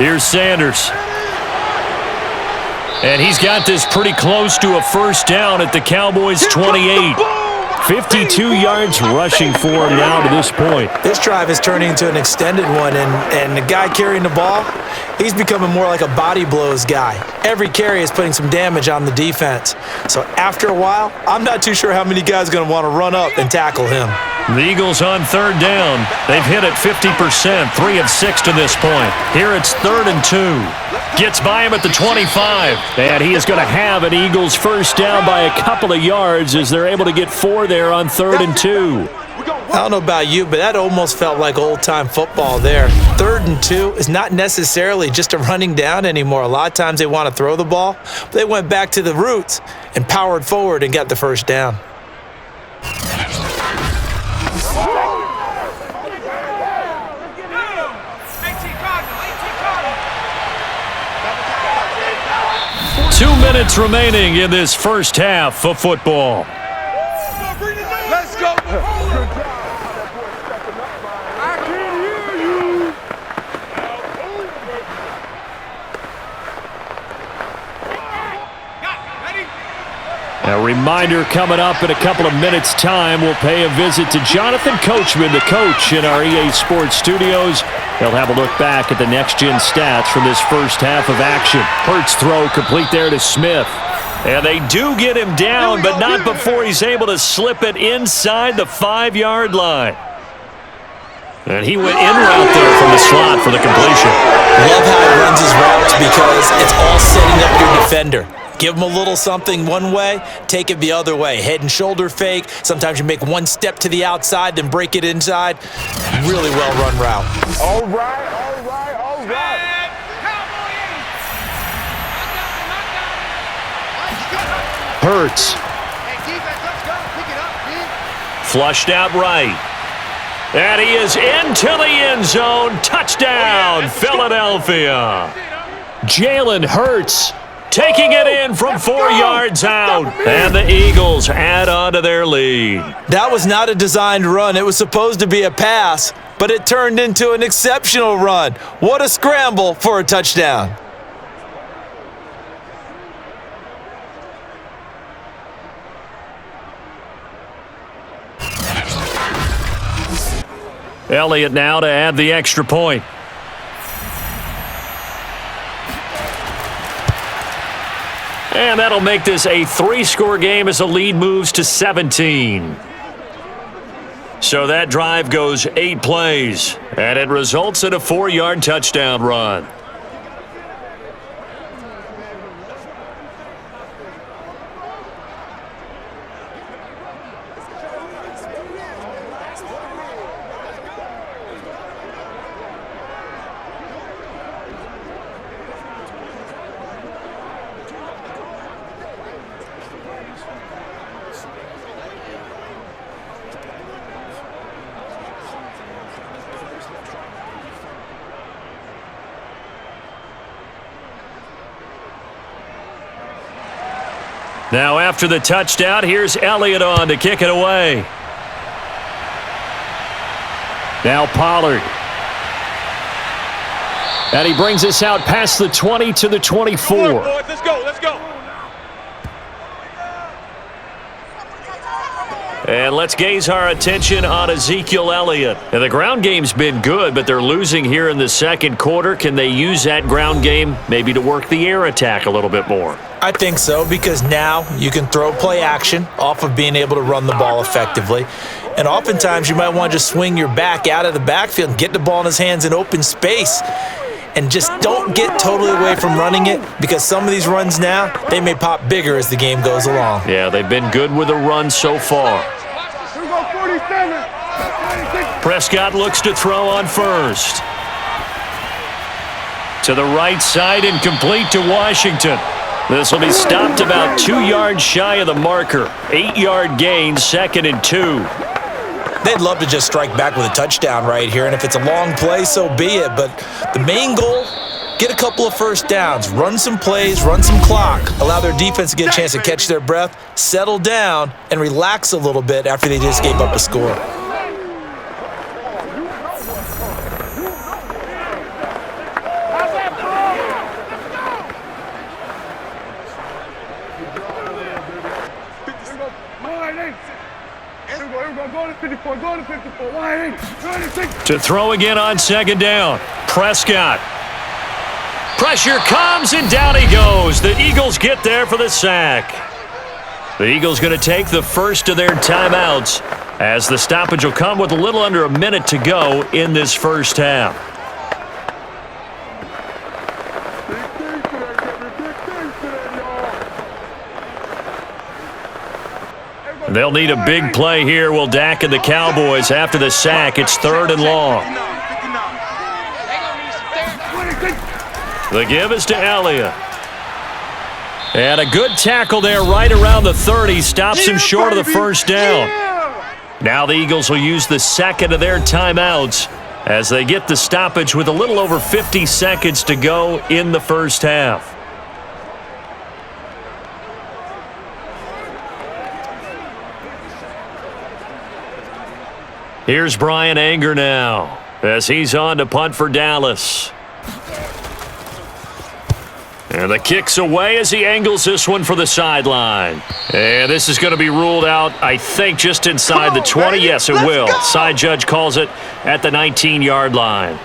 B: Here's Sanders. And he's got this pretty close to a first down at the Cowboys' 28.
C: 52 yards rushing for him now to this point.
F: This drive is turning into an extended one, and the guy carrying the ball, he's becoming more like a body blows guy. Every carry is putting some damage on the defense. So after a while, I'm not too sure how many guys are going to want to run up and tackle him.
B: The Eagles on 3rd down. They've hit it 50%, 3 of 6 to this point. Here it's 3rd and 2. Gets by him at the 25.
C: And he is going to have an Eagles first down by a couple of yards as they're able to get 4 there on 3rd and 2.
F: I don't know about you, but that almost felt like old-time football there. 3rd and 2 is not necessarily just a running down anymore. A lot of times they want to throw the ball, but they went back to the roots and powered forward and got the first down.
B: Two minutes remaining in this first half of football.
E: Let's go.
C: A reminder coming up in a couple of minutes' time. We'll pay a visit to Jonathan Coachman, the coach in our EA Sports studios. He'll have a look back at the next-gen stats from this first half of action. Hurts throw complete there to Smith.
B: And they do get him down, but not before he's able to slip it inside the 5-yard line. And he went in route there from the slot for the completion.
D: Love how he runs his routes because it's all setting up your defender. Give him a little something one way, take it the other way. Head and shoulder fake. Sometimes you make one step to the outside, then break it inside. Really well-run route.
E: All right.
C: Hurts.
B: Flushed out right. And he is into the end zone. Touchdown, Philadelphia.
C: Jalen Hurts.
B: Taking it in from 4 yards out. And the Eagles add on to their lead.
F: That was not a designed run. It was supposed to be a pass, but it turned into an exceptional run. What a scramble for a touchdown.
B: Elliott now to add the extra point. And that'll make this a 3-score game as the lead moves to 17. So that drive goes 8 plays, and it results in a 4-yard touchdown run. Now after the touchdown, here's Elliott on to kick it away. Now Pollard. And he brings us out past the 20 to the 24.
E: Come on, boys. Let's go. Let's go.
B: And let's gaze our attention on Ezekiel Elliott. Now, the ground game's been good, but they're losing here in the second quarter. Can they use that ground game maybe to work the air attack a little bit more?
F: I think so, because now you can throw play action off of being able to run the ball effectively. And oftentimes you might want to just swing your back out of the backfield and get the ball in his hands in open space. And just don't get totally away from running it, because some of these runs now, they may pop bigger as the game goes along.
B: Yeah, they've been good with a run so far. Prescott looks to throw on first. To the right side and complete to Washington. This will be stopped about 2 yards shy of the marker. 8-yard gain, 2nd and 2.
F: They'd love to just strike back with a touchdown right here, and if it's a long play, so be it. But the main goal, get a couple of first downs, run some plays, run some clock, allow their defense to get a chance to catch their breath, settle down, and relax a little bit after they just gave up a score.
B: To throw again on 2nd down. Prescott. Pressure comes, and down he goes. The Eagles get there for the sack. The Eagles going to take the first of their timeouts, as the stoppage will come with a little under a minute to go in this first half. They'll need a big play here, will Dak and the Cowboys. After the sack, it's 3rd and long. The give is to Elliott. And a good tackle there right around the 30. Stops him short of the first down. Now the Eagles will use the second of their timeouts as they get the stoppage with a little over 50 seconds to go in the first half. Here's Brian Anger now as he's on to punt for Dallas. And the kick's away as he angles this one for the sideline. And this is going to be ruled out, I think, just inside the 20. Yes, it will. Side judge calls it at the 19-yard line.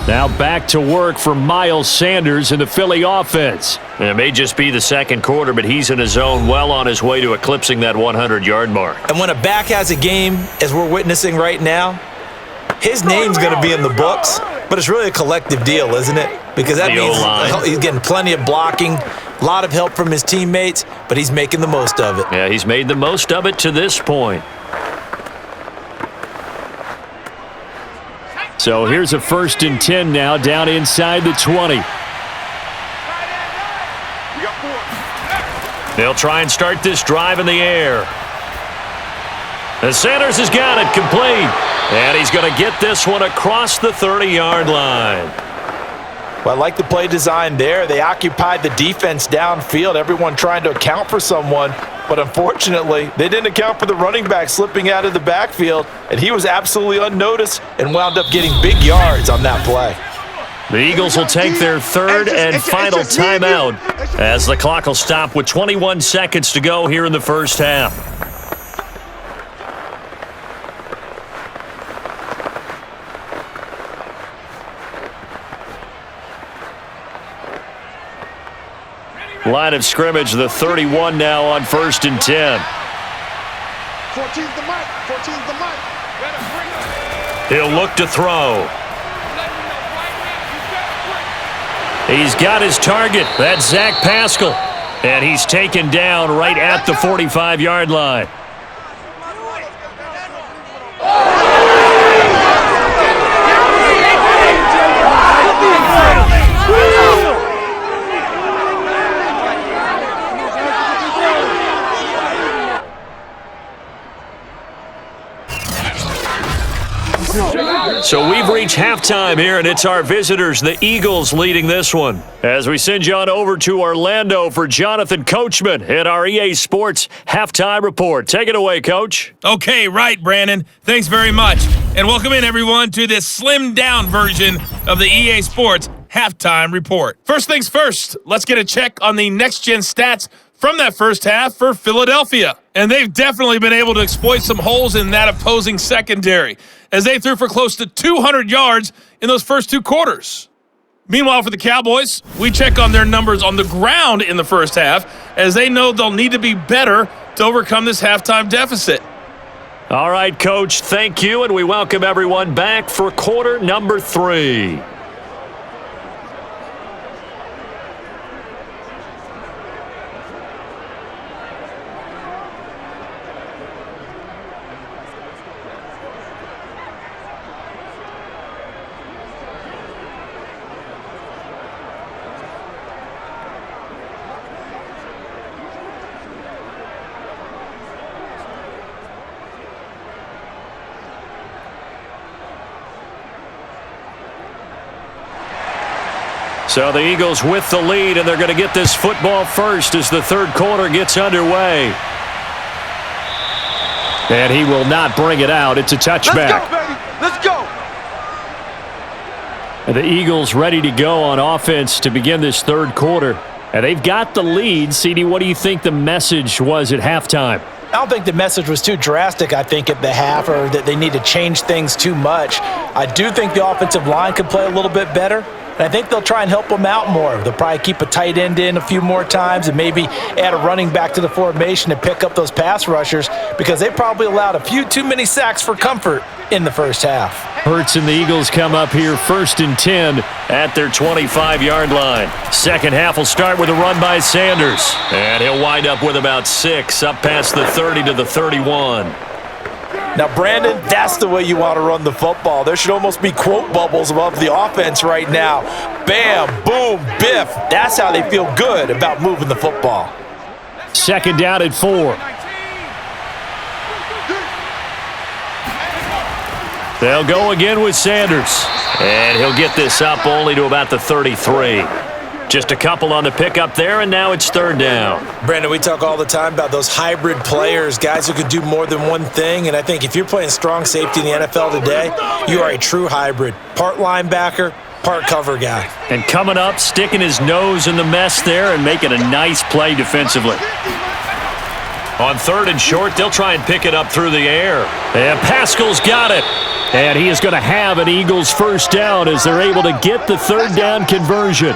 B: Now back to work for Miles Sanders in the Philly offense. And it may just be the second quarter, but he's in his zone, well on his way to eclipsing that 100-yard mark.
F: And when a back has a game, as we're witnessing right now, his name's going to be in the books, but it's really a collective deal, isn't it? Because that means he's getting plenty of blocking, a lot of help from his teammates, but he's making the most of it.
B: Yeah, he's made the most of it to this point.
C: So here's a 1st and 10 now, down inside the 20.
B: They'll try and start this drive in the air. And Sanders has got it complete. And he's going to get this one across the 30-yard line.
D: Well, I like the play design there. They occupied the defense downfield, everyone trying to account for someone. But unfortunately, they didn't account for the running back slipping out of the backfield, and he was absolutely unnoticed and wound up getting big yards on that play.
B: The Eagles will take their 3rd and final timeout as the clock will stop with 21 seconds to go here in the first half. Line of scrimmage, the 31 now on 1st and 10.
E: 14's the mic. 14's the mic.
B: He'll look to throw. He's got his target. That's Zach Pascal. And he's taken down right at the 45-yard line. So we've reached halftime here, and it's our visitors, the Eagles, leading this one. As we send you on over to Orlando for Jonathan Coachman in our EA Sports Halftime Report. Take it away, Coach.
H: Okay, right, Brandon. Thanks very much. And welcome in, everyone, to this slimmed-down version of the EA Sports Halftime Report. First things first, let's get a check on the next-gen stats from that first half for Philadelphia. And they've definitely been able to exploit some holes in that opposing secondary, as they threw for close to 200 yards in those first two quarters. Meanwhile, for the Cowboys, we check on their numbers on the ground in the first half, as they know they'll need to be better to overcome this halftime deficit.
B: All right, Coach, thank you, and we welcome everyone back for quarter number 3. So the Eagles with the lead, and they're going to get this football first as the third quarter gets underway. And he will not bring it out. It's a touchback.
E: Let's go, baby. Let's go.
C: And the Eagles ready to go on offense to begin this third quarter. And they've got the lead. CD, what do you think the message was at halftime?
F: I don't think the message was too drastic, I think, at the half, or that they need to change things too much. I do think the offensive line could play a little bit better. And I think they'll try and help them out more. They'll probably keep a tight end in a few more times and maybe add a running back to the formation to pick up those pass rushers, because they probably allowed a few too many sacks for comfort in the first half.
C: Hurts and the Eagles come up here 1st and 10
B: at their 25-yard line. Second half will start with a run by Sanders. And he'll wind up with about 6 up past the 30 to the 31.
F: Now, Brandon, that's the way you want to run the football. There should almost be quote bubbles above the offense right now. Bam, boom, biff. That's how they feel good about moving the football.
C: Second down at 4.
B: They'll go again with Sanders. And he'll get this up only to about the 33. Just a couple on the pickup there, and now it's third down.
F: Brandon, we talk all the time about those hybrid players, guys who could do more than one thing, and I think if you're playing strong safety in the NFL today, you are a true hybrid. Part linebacker, part cover guy.
B: And coming up, sticking his nose in the mess there and making a nice play defensively. On third and short, they'll try and pick it up through the air. And Pascal's got it.
C: And he is going to have an Eagles first down as they're able to get the third down conversion.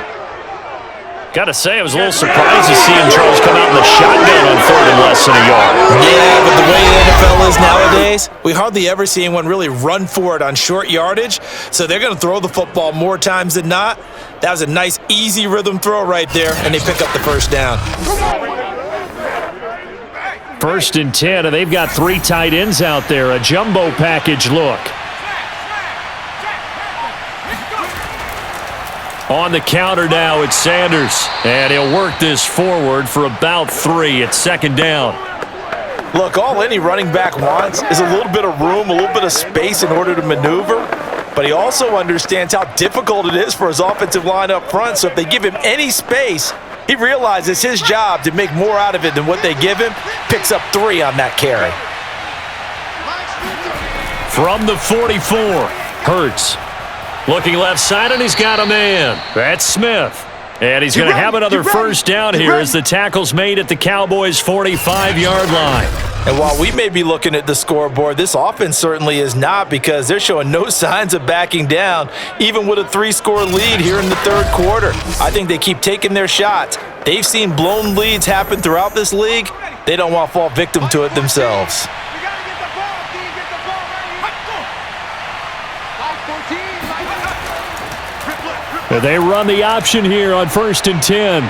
B: Got to say, I was a little surprised to see him, Charles, come out in the shotgun on third and less than a yard.
F: Yeah, but the way the NFL is nowadays, we hardly ever see anyone really run for it on short yardage, so they're going to throw the football more times than not. That was a nice, easy rhythm throw right there, and they pick up the first down.
C: 1st and 10, and they've got 3 tight ends out there. A jumbo package look. On the counter now, it's Sanders. And he'll work this forward for about 3 at second down.
F: Look, all any running back wants is a little bit of room, a little bit of space in order to maneuver. But he also understands how difficult it is for his offensive line up front. So if they give him any space, he realizes it's his job to make more out of it than what they give him. Picks up 3 on that carry.
B: From the 44,
C: Hurts.
B: looking left side, and he's got a man. That's Smith. And he's going to have another first down here as the tackle's made at the Cowboys' 45-yard line.
F: And while we may be looking at the scoreboard, this offense certainly is not, because they're showing no signs of backing down, even with a 3-score lead here in the third quarter. I think they keep taking their shots,
D: They've seen blown leads happen throughout this league. They don't want to fall victim to it themselves.
E: We got to get the ball, D. Get the ball ready. 5-14.
C: They run the option here on 1st and 10.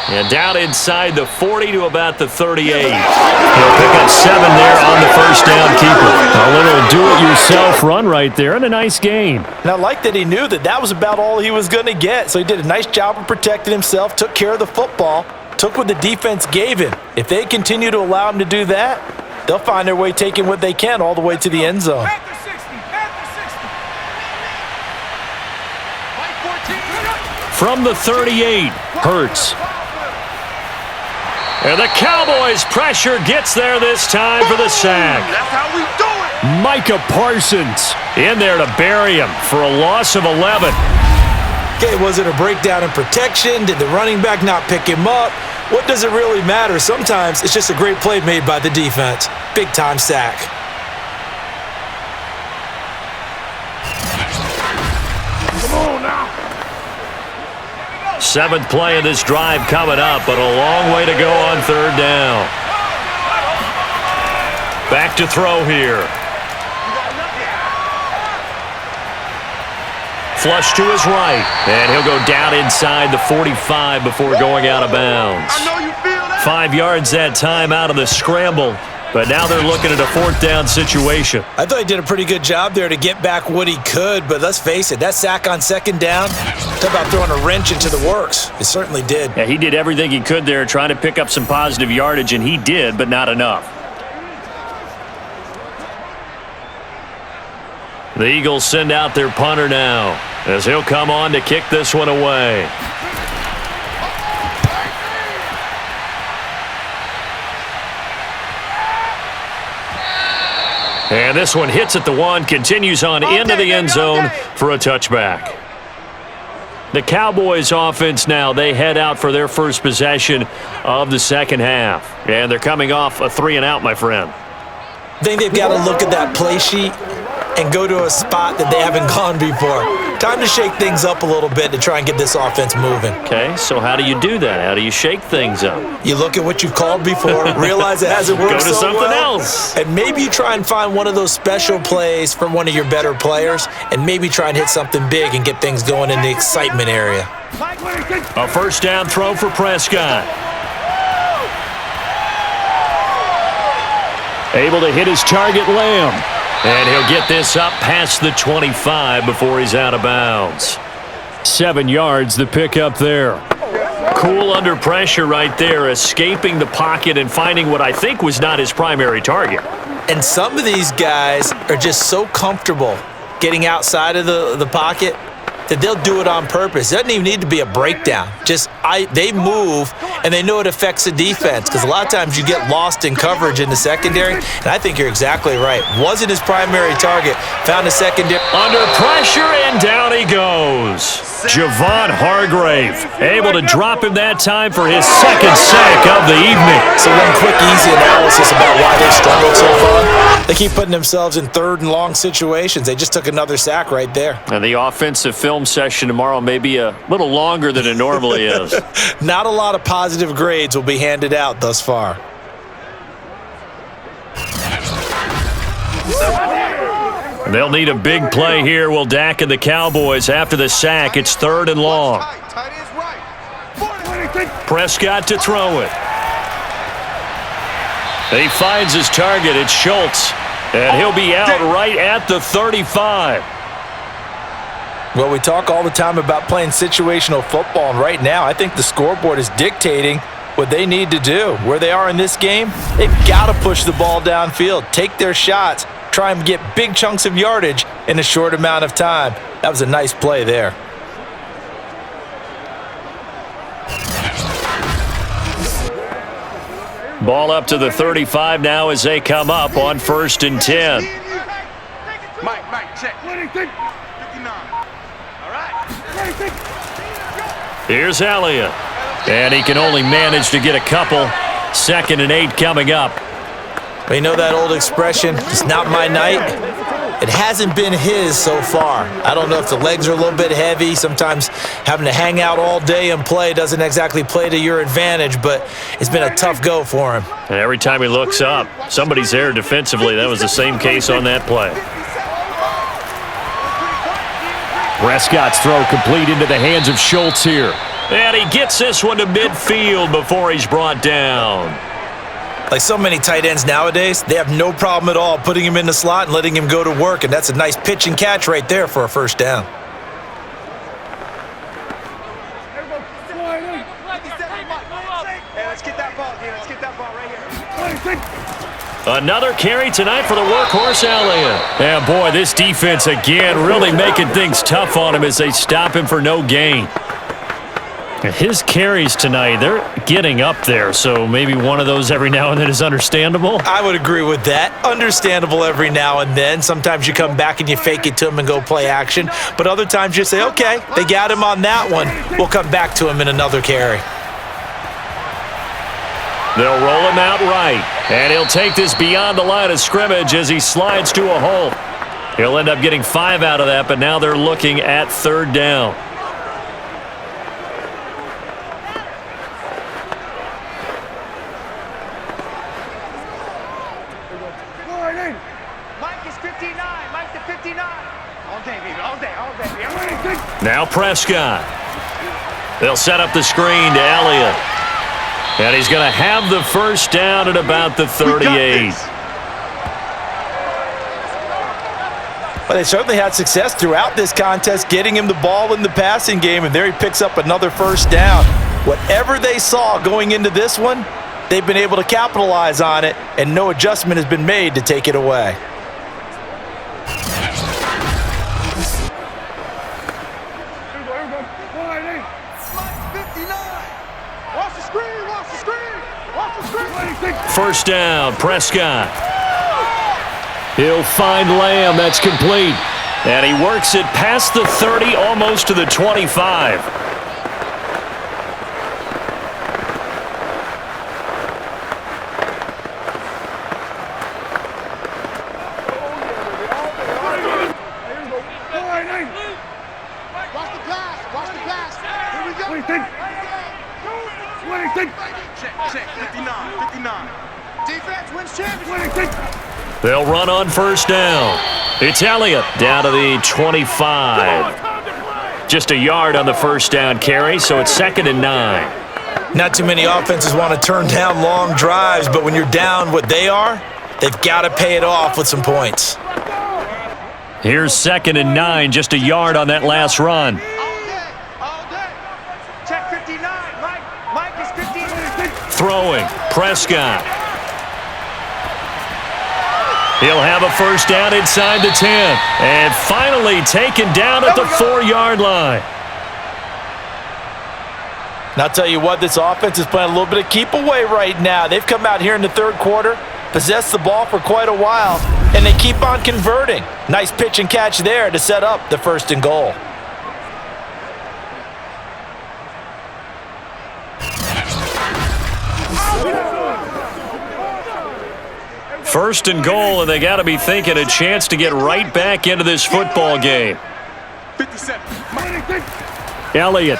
B: And down inside the 40 to about the 38. He'll pick up 7 there on the first down keeper.
C: A little do-it-yourself run right there and a nice gain.
D: And I like that he knew that that was about all he was going to get. So he did a nice job of protecting himself, took care of the football, took what the defense gave him. If they continue to allow him to do that, they'll find their way taking what they can all the way to the end zone.
E: At the 60. At the 60.
C: From the 38, Hurts.
B: And the Cowboys pressure gets there this time for the sack.
E: That's how we do it.
C: Micah Parsons
B: In there to bury him for a loss of 11.
F: Okay, was it a breakdown in protection? Did the running back not pick him up? What does it really matter? Sometimes it's just a great play made by the defense. Big-time sack.
E: Come on now.
B: 7th play of this drive coming up, but a long way to go on 3rd down. Back to throw here. Flush to his right, and he'll go down inside the 45 before going out of bounds.
E: I know you feel that.
B: 5 yards that time out of the scramble, but now they're looking at a 4th down situation.
F: I thought he did a pretty good job there to get back what he could, but let's face it, that sack on 2nd down, talk about throwing a wrench into the works. It certainly did.
B: Yeah, he did everything he could there trying to pick up some positive yardage, and he did, but not enough. The Eagles send out their punter now, as he'll come on to kick this one away. And this one hits at the 1, continues on into the end zone for a touchback. The Cowboys offense now, they head out for their first possession of the 2nd half. And they're coming off a 3-and-out, my friend.
F: I think they've got to look at that play sheet and go to a spot that they haven't gone before. Time to shake things up a little bit to try and get this offense moving.
B: Okay, so how do you do that? How do you shake things up?
F: You look at what you've called before, realize it hasn't worked
B: Go to
F: so
B: something
F: well,
B: else.
F: and maybe you try and find one of those special plays from one of your better players, and maybe try and hit something big and get things going in the excitement area.
B: A 1st down throw for Prescott.
C: able to hit his target, Lamb.
B: And he'll get this up past the 25 before he's out of bounds.
C: 7 yards, the pickup there.
B: Cool under pressure right there, escaping the pocket and finding what I think was not his primary target.
F: And some of these guys are just so comfortable getting outside of the pocket that they'll do it on purpose. It doesn't even need to be a breakdown. They move, and they know it affects the defense, because a lot of times you get lost in coverage in the secondary, and I think you're exactly right. Wasn't his primary target, found a secondary.
B: Under pressure, and down he goes. Javon Hargrave able to drop him that time for his second sack of the evening.
F: So one quick, easy analysis about why they've struggled so far. They keep putting themselves in third and long situations. They just took another sack right there.
B: And the offensive film session tomorrow may be a little longer than it normally is.
F: Not a lot of positive grades will be handed out thus far.
B: They'll need a big play here, will Dak and the Cowboys. After the sack, it's 3rd and long. Prescott to throw it. He finds his target. It's Schultz. And he'll be out right at the 35.
D: Well, we talk all the time about playing situational football, and right now I think the scoreboard is dictating what they need to do. Where they are in this game, they've got to push the ball downfield, take their shots, try and get big chunks of yardage in a short amount of time. That was a nice play there.
B: Ball up to the 35 now as they come up on 1st and 10.
E: Mike, check. 59. All right.
B: Here's Elliott. And he can only manage to get a couple. 2nd and 8 coming up.
F: But you know that old expression, it's not my night. It hasn't been his so far. I don't know if the legs are a little bit heavy. Sometimes having to hang out all day and play doesn't exactly play to your advantage, but it's been a tough go for him.
B: And every time he looks up, somebody's there defensively. That was the same case on that play.
C: Prescott's throw complete into the hands of Schultz here.
B: And he gets this one to midfield before he's brought down.
F: Like so many tight ends nowadays, they have no problem at all putting him in the slot and letting him go to work, and that's a nice pitch and catch right there for a first down.
E: Hey, let's get that ball, dude. Let's get that ball right here.
B: Another carry tonight for the workhorse Elliott.
C: Yeah, boy, this defense again really making things tough on him as they stop him for no gain. His carries tonight, they're getting up there, so maybe one of those every now and then is understandable.
F: I would agree with that. Understandable every now and then. Sometimes you come back and you fake it to him and go play action, but other times you say, okay, they got him on that one. We'll come back to him in another carry.
B: They'll roll him out right, and he'll take this beyond the line of scrimmage as he slides to a hole. He'll end up getting 5 out of that, but now they're looking at third down.
E: Mike is 59. Mike to 59. All day, baby. All day. All day.
B: Now Prescott. They'll set up the screen to Elliott. And he's going to have the first down at about the 38.
F: Well, they certainly had success throughout this contest getting him the ball in the passing game, and there he picks up another first down. Whatever they saw going into this one, they've been able to capitalize on it, and no adjustment has been made to take it away.
B: First down, Prescott.
C: He'll find Lamb. That's complete.
B: And he works it past the 30, almost to the 25. They'll run on first down. It's Elliott down to the 25. Just a yard on the first down carry, so it's 2nd and 9.
F: Not too many offenses want to turn down long drives, but when you're down what they are, they've got to pay it off with some points.
B: Here's 2nd and 9, just a yard on that last run.
E: All day. Check 59. Mike is 59.
B: Throwing, Prescott. He'll have a first down inside the 10. And finally taken down at the 4-yard line.
F: And I'll tell you what, this offense is playing a little bit of keep away right now. They've come out here in the third quarter, possessed the ball for quite a while, and they keep on converting. Nice pitch and catch there to set up the 1st and goal.
B: First and goal, and they got to be thinking a chance to get right back into this football game.
E: 57.
C: Elliott.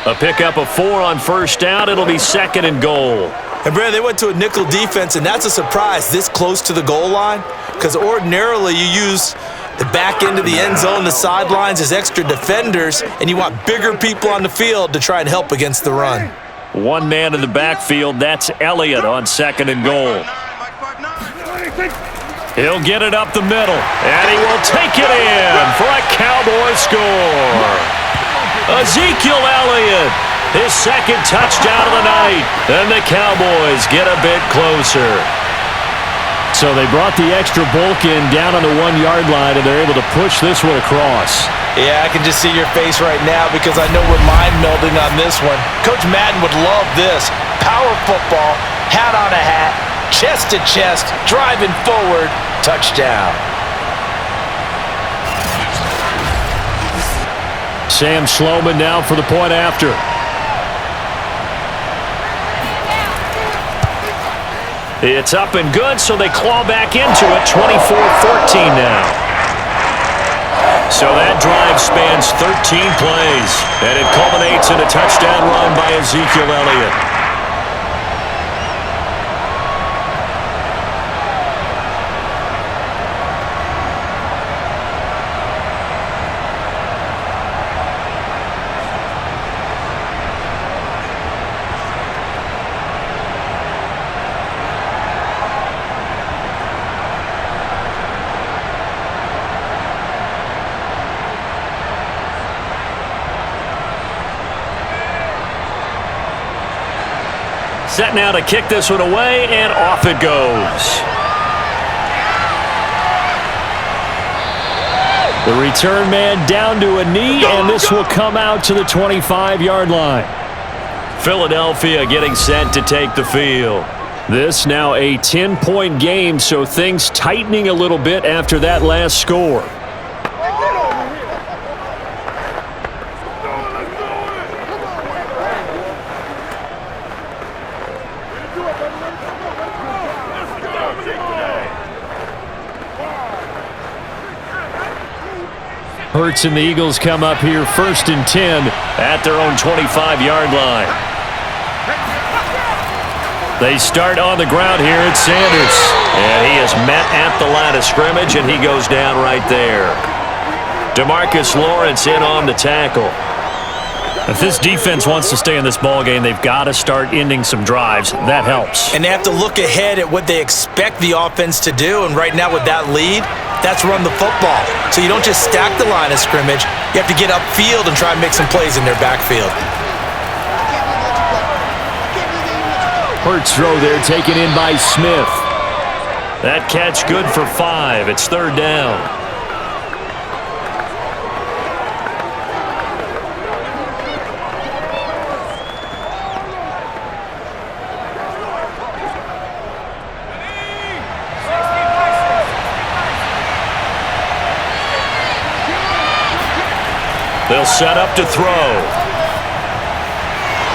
B: A pickup of 4 on first down. It'll be 2nd and goal.
F: And, Brad, they went to a nickel defense, and that's a surprise this close to the goal line, because ordinarily you use the back end of the end zone, the sidelines as extra defenders, and you want bigger people on the field to try and help against the run.
B: One man in the backfield. That's Elliott on 2nd and goal. He'll get it up the middle, and he will take it in for a Cowboy score. Ezekiel Elliott, his 2nd touchdown of the night, and the Cowboys get a bit closer.
C: So they brought the extra bulk in down on the 1-yard line, and they're able to push this one across.
F: Yeah, I can just see your face right now because I know we're mind-melding on this one. Coach Madden would love this. Power football, hat on a hat, chest to chest, driving forward, touchdown.
C: Sam Sloman now for the point after.
B: It's up and good, so they claw back into it, 24-14 now. So that drive spans 13 plays, and it culminates in a touchdown run by Ezekiel Elliott. Set now to kick this one away, and off it goes. The return man down to a knee, and this will come out to the 25-yard line. Philadelphia getting set to take the field. This now a 10-point game, so things tightening a little bit after that last score. Hurts and the Eagles come up here 1st and 10 at their own 25-yard line. They start on the ground here at Sanders. And he is met at the line of scrimmage, and he goes down right there. DeMarcus Lawrence in on the tackle.
C: If this defense wants to stay in this ballgame, they've got to start ending some drives. That helps.
F: And they have to look ahead at what they expect the offense to do. And right now with that lead, that's run the football. So you don't just stack the line of scrimmage. You have to get upfield and try and make some plays in their backfield.
C: Hurts throw there taken in by Smith.
B: That catch good for 5. It's 3rd down. They'll set up to throw.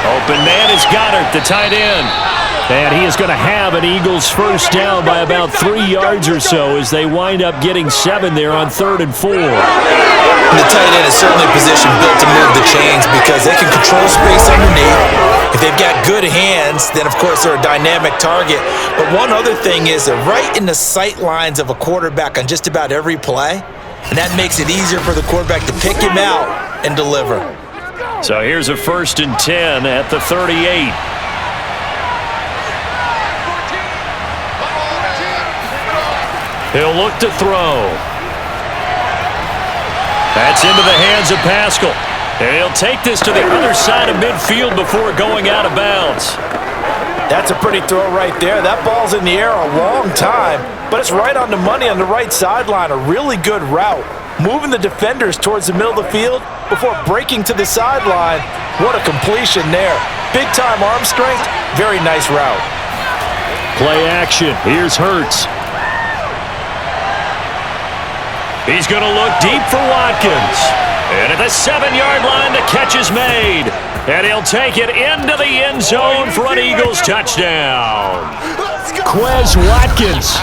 B: Open man is Goddard, the tight end.
C: And he is going to have an Eagles first down by about 3 yards or so as they wind up getting 7 there on 3rd and 4.
F: The tight end is certainly a position built to move the chains because they can control space underneath. If they've got good hands, then of course they're a dynamic target. But one other thing is they're right in the sight lines of a quarterback on just about every play. And that makes it easier for the quarterback to pick him out and deliver.
B: So here's a 1st and 10 at the 38. He'll look to throw. That's into the hands of Pascal. And he'll take this to the other side of midfield before going out of bounds.
D: That's a pretty throw right there. That ball's in the air a long time, but it's right on the money on the right sideline. A really good route. Moving the defenders towards the middle of the field before breaking to the sideline. What a completion there. Big-time arm strength. Very nice route.
C: Play action. Here's Hurts.
B: He's going to look deep for Watkins. And at the 7-yard line, the catch is made. And he'll take it into the end zone for an Eagles touchdown.
C: Quez Watkins.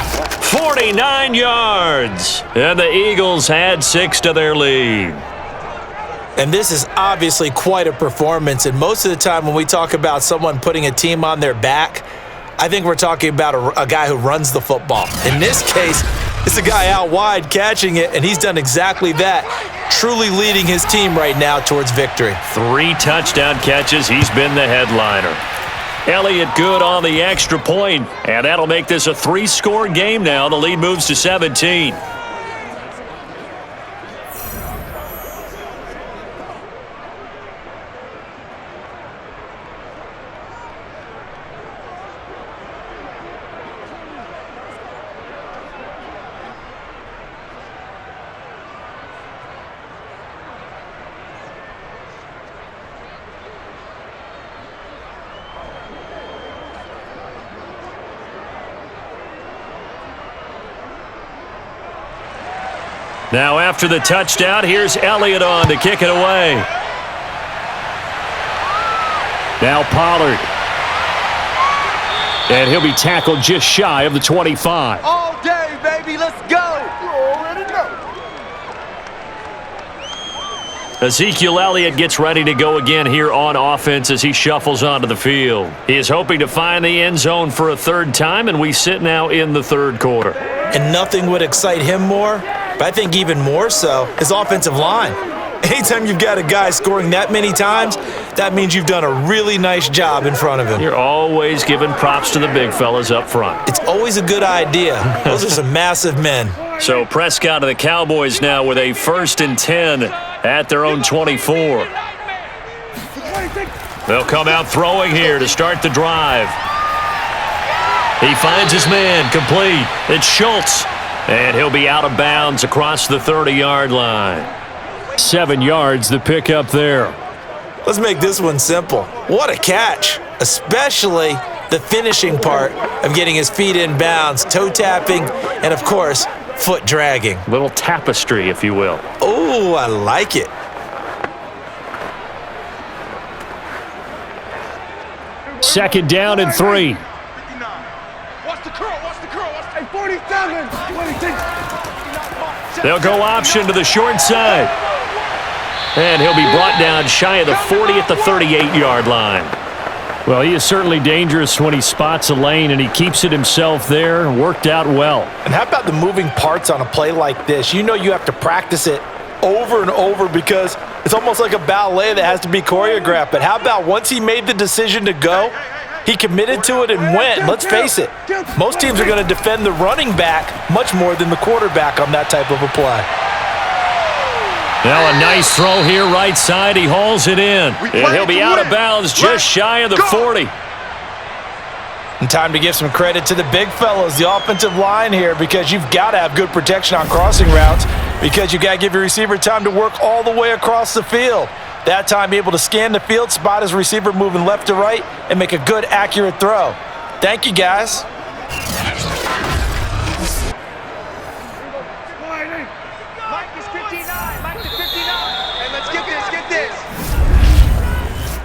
B: 49 yards. And the Eagles add 6 to their lead.
F: And this is obviously quite a performance. And most of the time when we talk about someone putting a team on their back, I think we're talking about a guy who runs the football. In this case, it's a guy out wide catching it, and he's done exactly that, truly leading his team right now towards victory.
B: 3 touchdown catches. He's been the headliner. Elliott good on the extra point, and that'll make this a 3-score game now. The lead moves to 17. Now after the touchdown, here's Elliott on to kick it away.
C: Now Pollard. And he'll be tackled just shy of the 25.
E: All day, baby. Let's go. You already know.
B: Ezekiel Elliott gets ready to go again here on offense as he shuffles onto the field. He is hoping to find the end zone for a third time, and we sit now in the third quarter.
F: And nothing would excite him more, but I think even more so, his offensive line. Anytime you've got a guy scoring that many times, that means you've done a really nice job in front of him.
B: You're always giving props to the big fellas up front.
F: It's always a good idea. Those are some massive men.
B: So Prescott of the Cowboys now with a 1st and 10 at their own 24. They'll come out throwing here to start the drive. He finds his man, complete. It's Schultz, and he'll be out of bounds across the 30-yard line.
C: 7 yards the pickup there.
F: Let's make this one simple. What a catch, especially the finishing part of getting his feet in bounds, toe tapping, and of course, foot dragging.
B: Little tapestry, if you will.
F: Oh, I like it.
C: Second down and 3.
E: Watch the curl. Watch the curl. Watch the 47. 26.
B: They'll go option to the short side. And he'll be brought down shy of the 40 at the 38-yard line.
C: Well, he is certainly dangerous when he spots a lane, and he keeps it himself there. Worked out well.
D: And how about the moving parts on a play like this? You know you have to practice it over and over because it's almost like a ballet that has to be choreographed. But how about once he made the decision to go, he committed to it and went. Let's face it, most teams are going to defend the running back much more than the quarterback on that type of a play.
B: Now a nice throw here right side. He hauls it in. And he'll be out of bounds just shy of the 40.
D: And time to give some credit to the big fellows, the offensive line here, because you've got to have good protection on crossing routes because you've got to give your receiver time to work all the way across the field. That time able to scan the field, spot his receiver moving left to right, and make a good, accurate throw. Thank you, guys.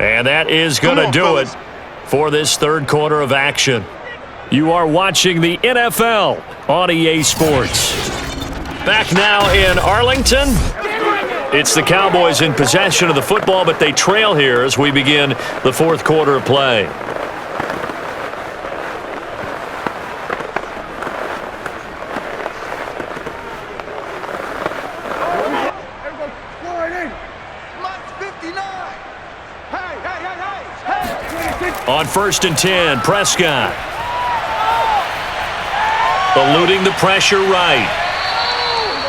B: And that is going to do it for this third quarter of action. You are watching the NFL on EA Sports. Back now in Arlington. It's the Cowboys in possession of the football, but they trail here as we begin the fourth quarter of play. On 1st and 10, Prescott. Eluding the pressure right.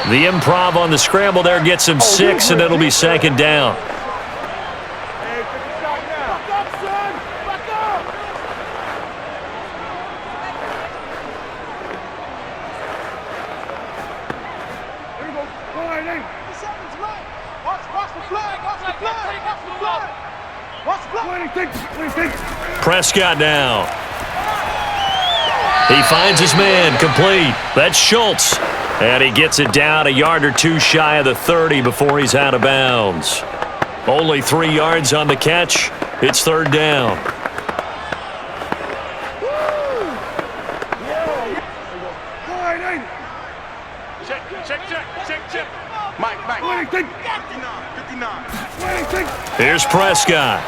B: The improv on the scramble there gets him 6, and it'll be second down. Prescott now. He finds his man, complete. That's Schultz. And he gets it down a yard or two shy of the 30 before he's out of bounds. Only 3 yards on the catch. It's third down.
E: Mike.
B: Here's Prescott.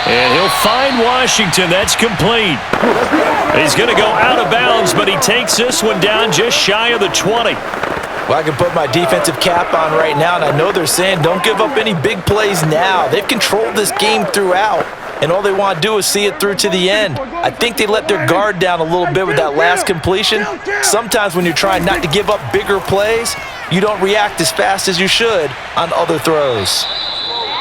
B: And he'll find Washington. That's complete. He's going to go out of bounds, but he takes this one down just shy of the 20.
D: Well, I can put my defensive cap on right now, and I know they're saying don't give up any big plays now. They've controlled this game throughout, and all they want to do is see it through to the end. I think they let their guard down a little bit with that last completion. Sometimes when you're trying not to give up bigger plays, you don't react as fast as you should on other throws.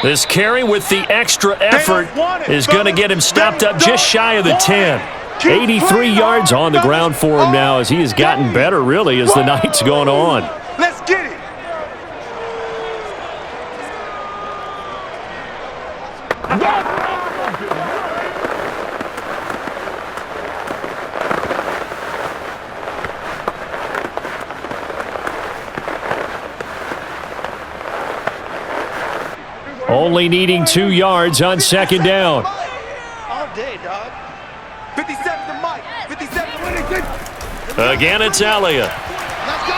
B: This carry with the extra effort is going to get him stopped up just shy of the 10. 83 yards on the ground for him now as he has gotten better, really, as the night's gone on.
E: Let's get it.
C: Only needing 2 yards on second down.
E: All day, dog.
B: Again, it's Elliott.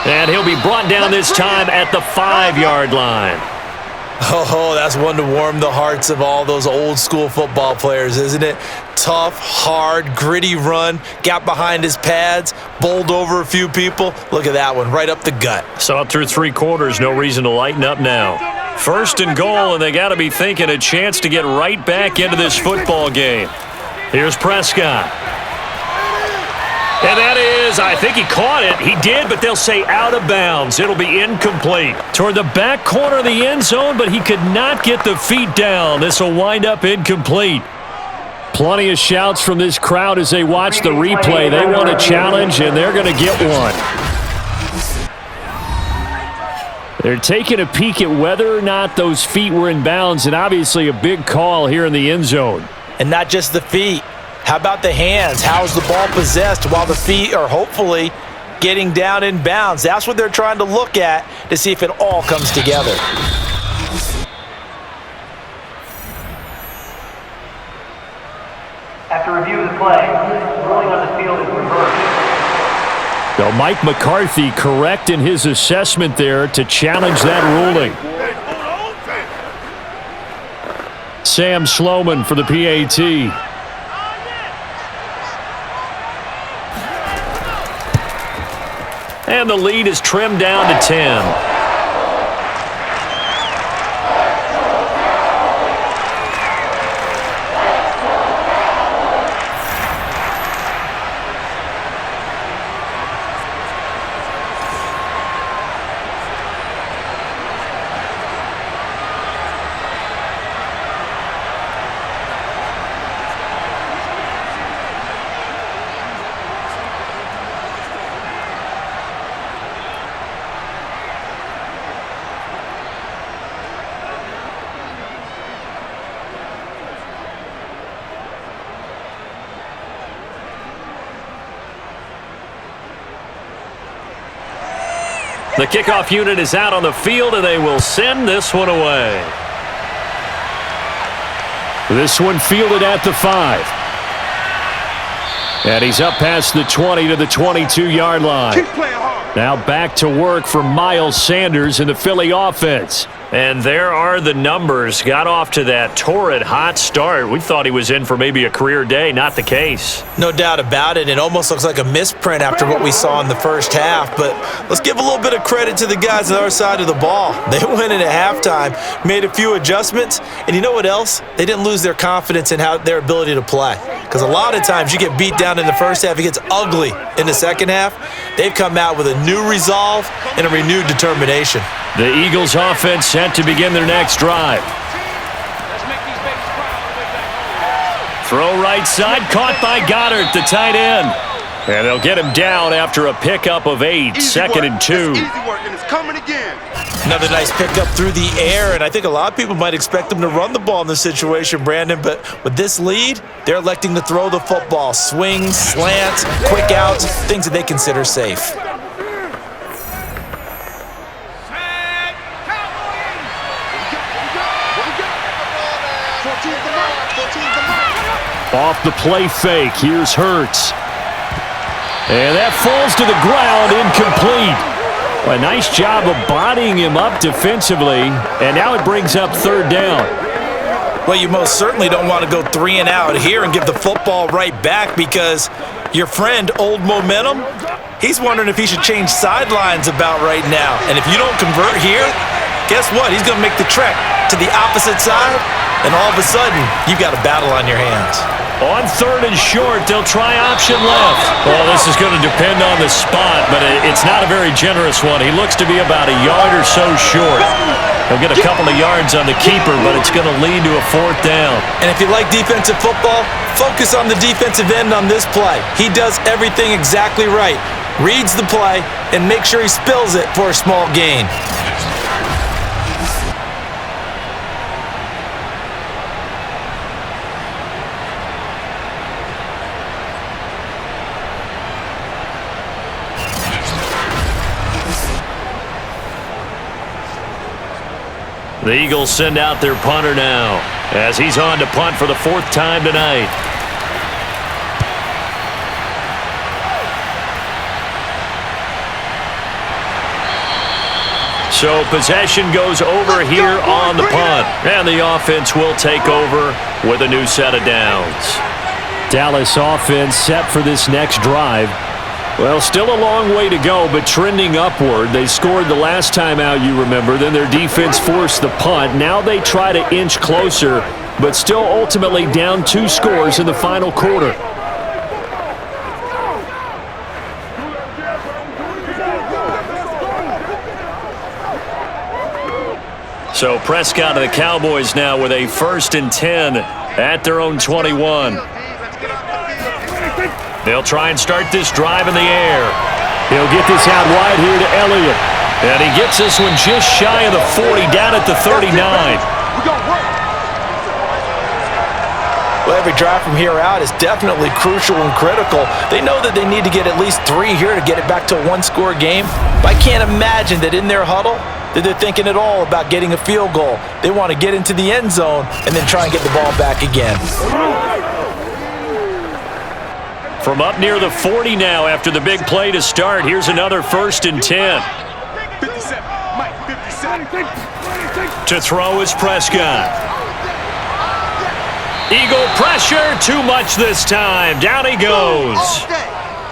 B: And he'll be brought down this time at the 5-yard line.
F: Oh, that's one to warm the hearts of all those old school football players, isn't it? Tough, hard, gritty run, got behind his pads, bowled over a few people. Look at that one, right up the gut.
B: Saw it through 3 quarters, no reason to lighten up now. 1st and goal, and they got to be thinking a chance to get right back into this football game. Here's Prescott. And that is, I think he caught it. He did, but they'll say out of bounds. It'll be incomplete. Toward the back corner of the end zone, but he could not get the feet down. This will wind up incomplete.
C: Plenty of shouts from this crowd as they watch the replay. They want a challenge, and they're going to get one. They're taking a peek at whether or not those feet were in bounds, and obviously a big call here in the end zone.
F: And not just the feet. How about the hands? How's the ball possessed while the feet are hopefully getting down in bounds? That's what they're trying to look at to see if it all comes together.
G: After review of the play, ruling on the field is reversed.
C: So Mike McCarthy correct in his assessment there to challenge that ruling. Sam Sloman for the PAT.
B: And the lead is trimmed down to 10. The kickoff unit is out on the field, and they will send this one away.
C: This one fielded at the 5. And he's up past the 20 to the 22-yard line.
E: Keep playing hard.
C: Now back to work for Miles Sanders in the Philly offense.
B: And there are the numbers. Got off to that torrid hot start. We thought he was in for maybe a career day. Not the case.
F: No doubt about it. It almost looks like a misprint after what we saw in the first half. But let's give a little bit of credit to the guys on our side of the ball. They went in at halftime, made a few adjustments, and you know what else? They didn't lose their confidence in their ability to play. Because a lot of times you get beat down in the first half, it gets ugly in the second half. They've come out with a new resolve and a renewed determination.
C: The Eagles offense set to begin their next drive. Throw right side, caught by Goddard, the tight end. And they'll get him down after a pickup of 8, second and 2.
E: Easy work, and it's coming again.
F: Another nice pickup through the air, and I think a lot of people might expect them to run the ball in this situation, Brandon, but with this lead, they're electing to throw the football. Swings, slants, quick outs, things that they consider safe.
C: Off the play fake, here's Hurts. And that falls to the ground, incomplete. A nice job of bodying him up defensively, and now it brings up third down.
F: Well, you most certainly don't want to go 3 and out here and give the football right back because your friend, Old Momentum, he's wondering if he should change sidelines about right now. And if you don't convert here, guess what? He's going to make the trek to the opposite side, and all of a sudden, you've got a battle on your hands.
B: On third and short, they'll try option left.
C: Well, this is going to depend on the spot, but it's not a very generous one. He looks to be about a yard or so short. He'll get a couple of yards on the keeper, but it's going to lead to a 4th down.
F: And if you like defensive football, focus on the defensive end on this play. He does everything exactly right. Reads the play and makes sure he spills it for a small gain.
B: The Eagles send out their punter now as he's on to punt for the 4th time tonight. So possession goes over here on the punt. And the offense will take over with a new set of downs.
C: Dallas offense set for this next drive. Well, still a long way to go, but trending upward. They scored the last time out, you remember. Then their defense forced the punt. Now they try to inch closer, but still ultimately down 2 scores in the final quarter.
B: So Prescott and the Cowboys now with a 1st and 10 at their own 21. They'll try and start this drive in the air.
C: He'll get this out wide here to Elliott.
B: And he gets this one just shy of the 40, down at the 39.
D: Well, every drive from here out is definitely crucial and critical. They know that they need to get at least 3 here to get it back to a 1-score game. But I can't imagine that in their huddle that they're thinking at all about getting a field goal. They want to get into the end zone and then try and get the ball back again.
B: From up near the 40 now after the big play to start. Here's another 1st and 10.
E: 57. Mike, 57.
B: To throw is Prescott. Eagle pressure, too much this time. Down he goes.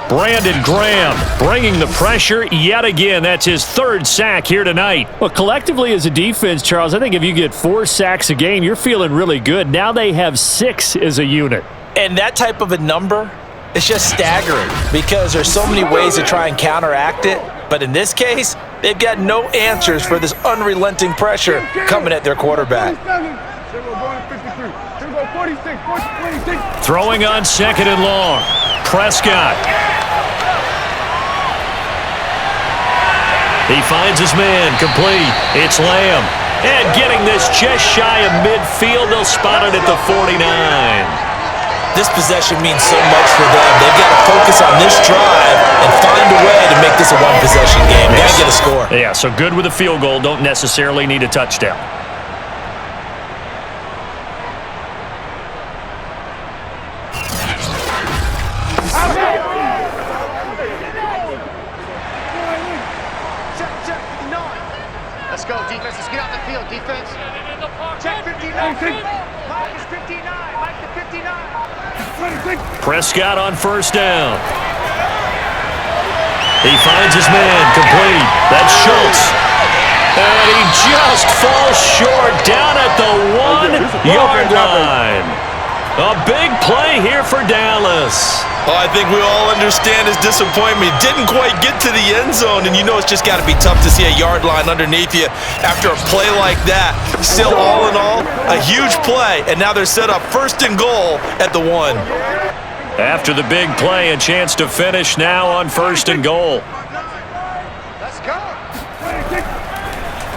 B: Brandon Graham bringing the pressure yet again. That's his 3rd sack here tonight.
C: Well, collectively as a defense, Charles, I think if you get 4 sacks a game, you're feeling really good. Now they have 6 as a unit.
D: And that type of a number, it's just staggering because there's so many ways to try and counteract it. But in this case, they've got no answers for this unrelenting pressure coming at their quarterback.
B: Throwing on 2nd and long. Prescott. He finds his man, complete. It's Lamb. And getting this just shy of midfield, they'll spot it at the 49.
D: This possession means so much for them. They've got to focus on this drive and find a way to make this a 1-possession game. Got to get a score.
B: Yeah, so good with a field goal. Don't necessarily need a touchdown.
E: Let's go, defense. Let's get out the field, defense. Check 59. Mike is 59. Mike to 59.
B: Prescott on 1st down. He finds his man, complete. That's Schultz. And he just falls short down at the 1-yard line. A big play here for Dallas.
D: Oh, I think we all understand his disappointment. Didn't quite get to the end zone, and you know it's just got to be tough to see a yard line underneath you after a play like that. Still, all in all, a huge play, and now they're set up 1st and goal at the 1.
B: After the big play, a chance to finish now on 1st and goal.
E: Let's go.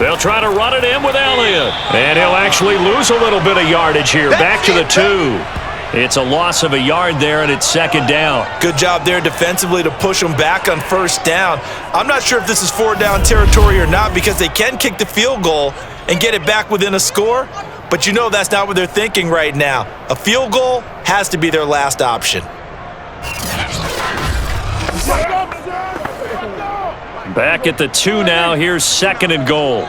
B: They'll try to run it in with Elliott. And he'll actually lose a little bit of yardage here. Back to the 2. It's a loss of a yard there, and it's 2nd down.
D: Good job there defensively to push them back on 1st down. I'm not sure if this is 4-down territory or not because they can kick the field goal and get it back within a score. But you know that's not what they're thinking right now. A field goal has to be their last option.
B: Back at the 2 now. Here's 2nd and goal.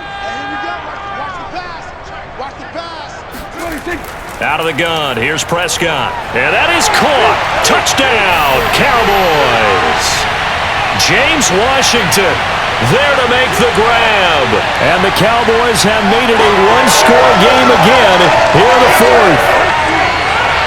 B: Out of the gun. Here's Prescott. And that is caught. Touchdown, Cowboys. James Washington there to make the grab.
C: And the Cowboys have made it a 1-score game again here in the 4th.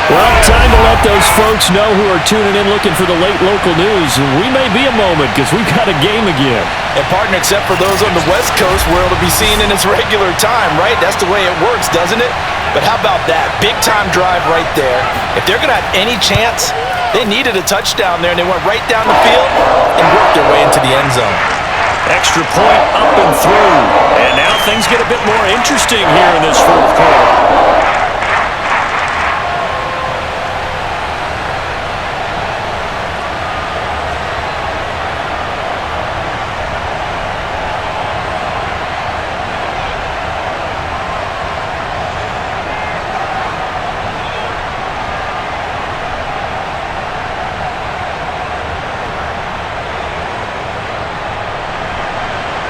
C: Well, time to let those folks know who are tuning in looking for the late local news. We may be a moment because we've got a game again.
D: And partner, except for those on the West Coast where it'll be seen in its regular time, right? That's the way it works, doesn't it? But how about that? Big-time drive right there. If they're going to have any chance, they needed a touchdown there, and they went right down the field and worked their way into the end zone.
B: Extra point up and through. And now things get a bit more interesting here in this 4th quarter.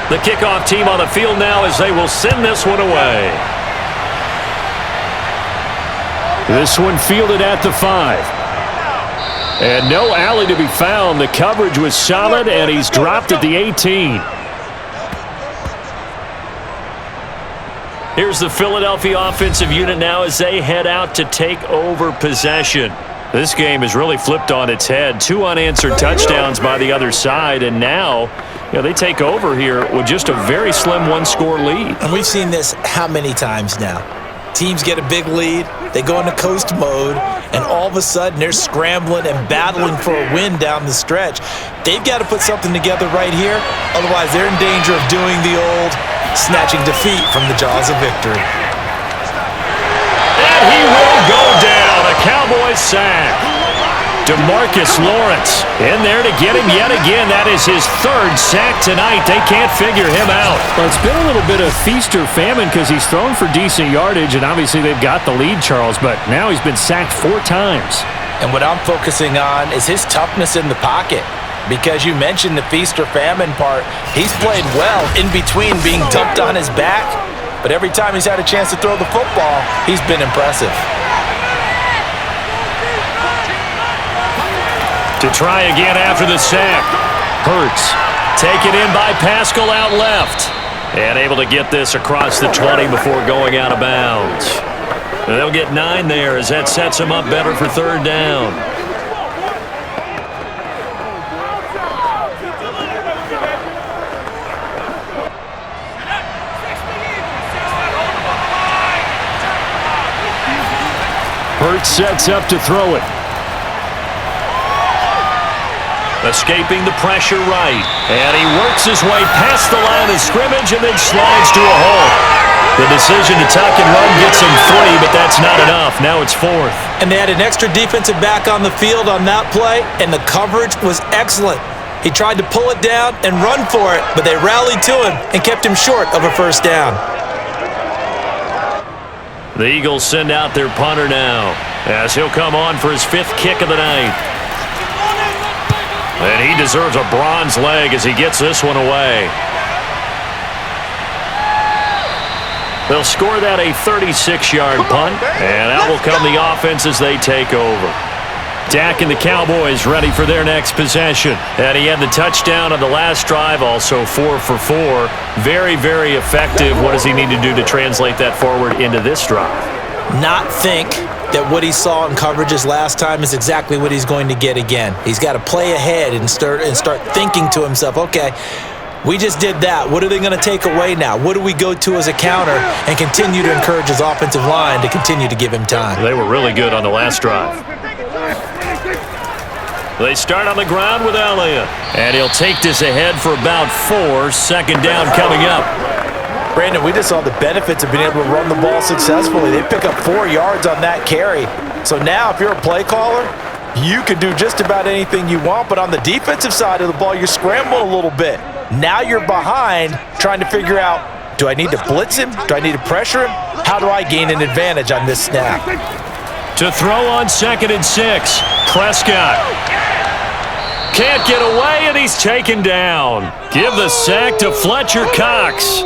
B: The kickoff team on the field now as they will send this one away.
C: This one fielded at the 5. And no alley to be found. The coverage was solid, and he's dropped at the 18.
B: Here's the Philadelphia offensive unit now as they head out to take over possession. This game has really flipped on its head. 2 unanswered touchdowns by the other side, and now they take over here with just a very slim one-score lead.
F: And we've seen this how many times now? Teams get a big lead, they go into coast mode, and all of a sudden they're scrambling and battling for a win down the stretch. They've got to put something together right here, otherwise they're in danger of doing the old snatching defeat from the jaws of victory.
B: And he will go down, a Cowboys sack. DeMarcus Lawrence in there to get him yet again. That is his 3rd sack tonight. They can't figure him out.
C: Well, it's been a little bit of feast or famine because he's thrown for decent yardage, and obviously they've got the lead, Charles, but now he's been sacked 4 times.
D: And what I'm focusing on is his toughness in the pocket. Because you mentioned the feast or famine part, he's played well in between being dumped on his back, but every time he's had a chance to throw the football, he's been impressive.
B: To try again after the sack. Hurts. Taken in by Pascal out left. And able to get this across the 20 before going out of bounds. They'll get 9 there as that sets them up better for 3rd down.
C: Hurts sets up to throw it.
B: Escaping the pressure right. And he works his way past the line of scrimmage and then slides to a hole. The decision to tuck and run gets him 3, but that's not enough. Now it's 4th.
F: And they had an extra defensive back on the field on that play, and the coverage was excellent. He tried to pull it down and run for it, but they rallied to him and kept him short of a 1st down.
B: The Eagles send out their punter now as he'll come on for his 5th kick of the night. And he deserves a bronze leg as he gets this one away. They'll score that a 36-yard punt, and out will come the offense as they take over. Dak and the Cowboys ready for their next possession. And he had the touchdown on the last drive, also 4 for 4. Very, very effective. What does he need to do to translate that forward into this drive?
F: Not think that what he saw in coverages last time is exactly what he's going to get again. He's got to play ahead and start thinking to himself, okay, we just did that. What are they going to take away now? What do we go to as a counter? And continue to encourage his offensive line to continue to give him time.
B: They were really good on the last drive. They start on the ground with Elliott. And he'll take this ahead for about 4. 2nd down coming up.
D: Brandon, we just saw the benefits of being able to run the ball successfully. They pick up 4 yards on that carry. So now if you're a play caller, you can do just about anything you want. But on the defensive side of the ball, you're scrambling a little bit. Now you're behind trying to figure out, do I need to blitz him? Do I need to pressure him? How do I gain an advantage on this snap?
B: To throw on 2nd and 6. Prescott. Can't get away, and he's taken down. Give the sack to Fletcher Cox.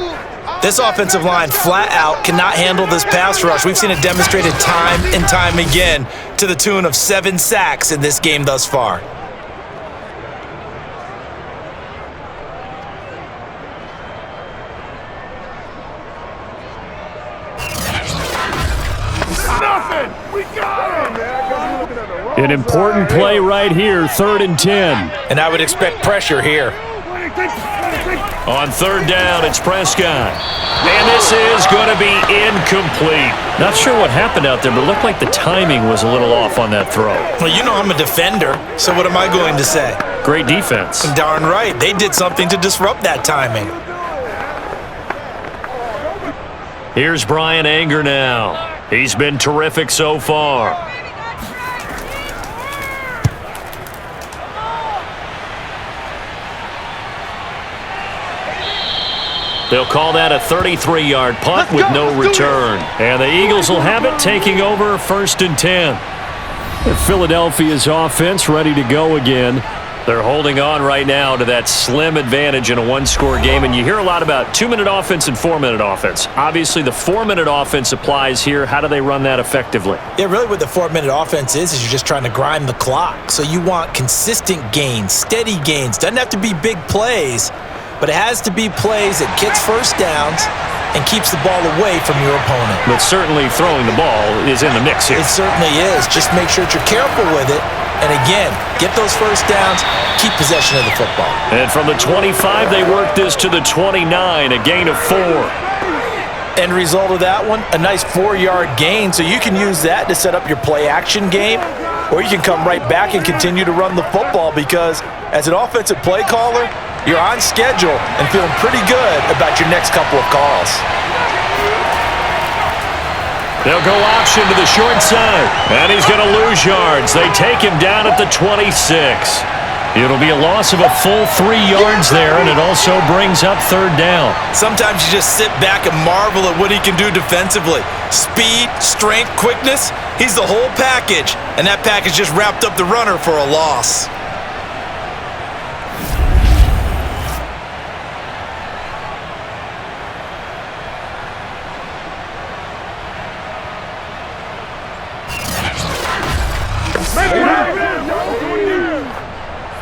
F: This offensive line flat out cannot handle this pass rush. We've seen it demonstrated time and time again to the tune of 7 sacks in this game thus far.
C: An important play right here, 3rd and 10.
D: And I would expect pressure here.
B: On 3rd down, it's Prescott. And this is going to be incomplete. Not sure what happened out there, but it looked like the timing was a little off on that throw.
F: Well, you know I'm a defender, so what am I going to say?
B: Great defense.
F: Darn right. They did something to disrupt that timing.
B: Here's Brian Anger now. He's been terrific so far. They'll call that a 33-yard punt with no return. And the Eagles will have it, taking over 1st and 10.
C: Philadelphia's offense ready to go again.
B: They're holding on right now to that slim advantage in a one-score game, and you hear a lot about 2-minute offense and 4-minute offense. Obviously, the 4-minute offense applies here. How do they run that effectively?
F: Yeah, really what the 4-minute offense is you're just trying to grind the clock. So you want consistent gains, steady gains. Doesn't have to be big plays, but it has to be plays that gets first downs and keeps the ball away from your opponent.
B: But certainly throwing the ball is in the mix here.
F: It certainly is. Just make sure that you're careful with it. And again, get those first downs, keep possession of the football.
B: And from the 25, they work this to the 29, a gain of 4.
F: End result of that one, a nice 4-yard gain. So you can use that to set up your play-action game, or you can come right back and continue to run the football because as an offensive play caller, you're on schedule and feeling pretty good about your next couple of calls.
B: They'll go option to the short side, and he's going to lose yards. They take him down at the 26. It'll be a loss of a full 3 yards there, and it also brings up third down.
F: Sometimes you just sit back and marvel at what he can do defensively. Speed, strength, quickness, he's the whole package, and that package just wrapped up the runner for a loss.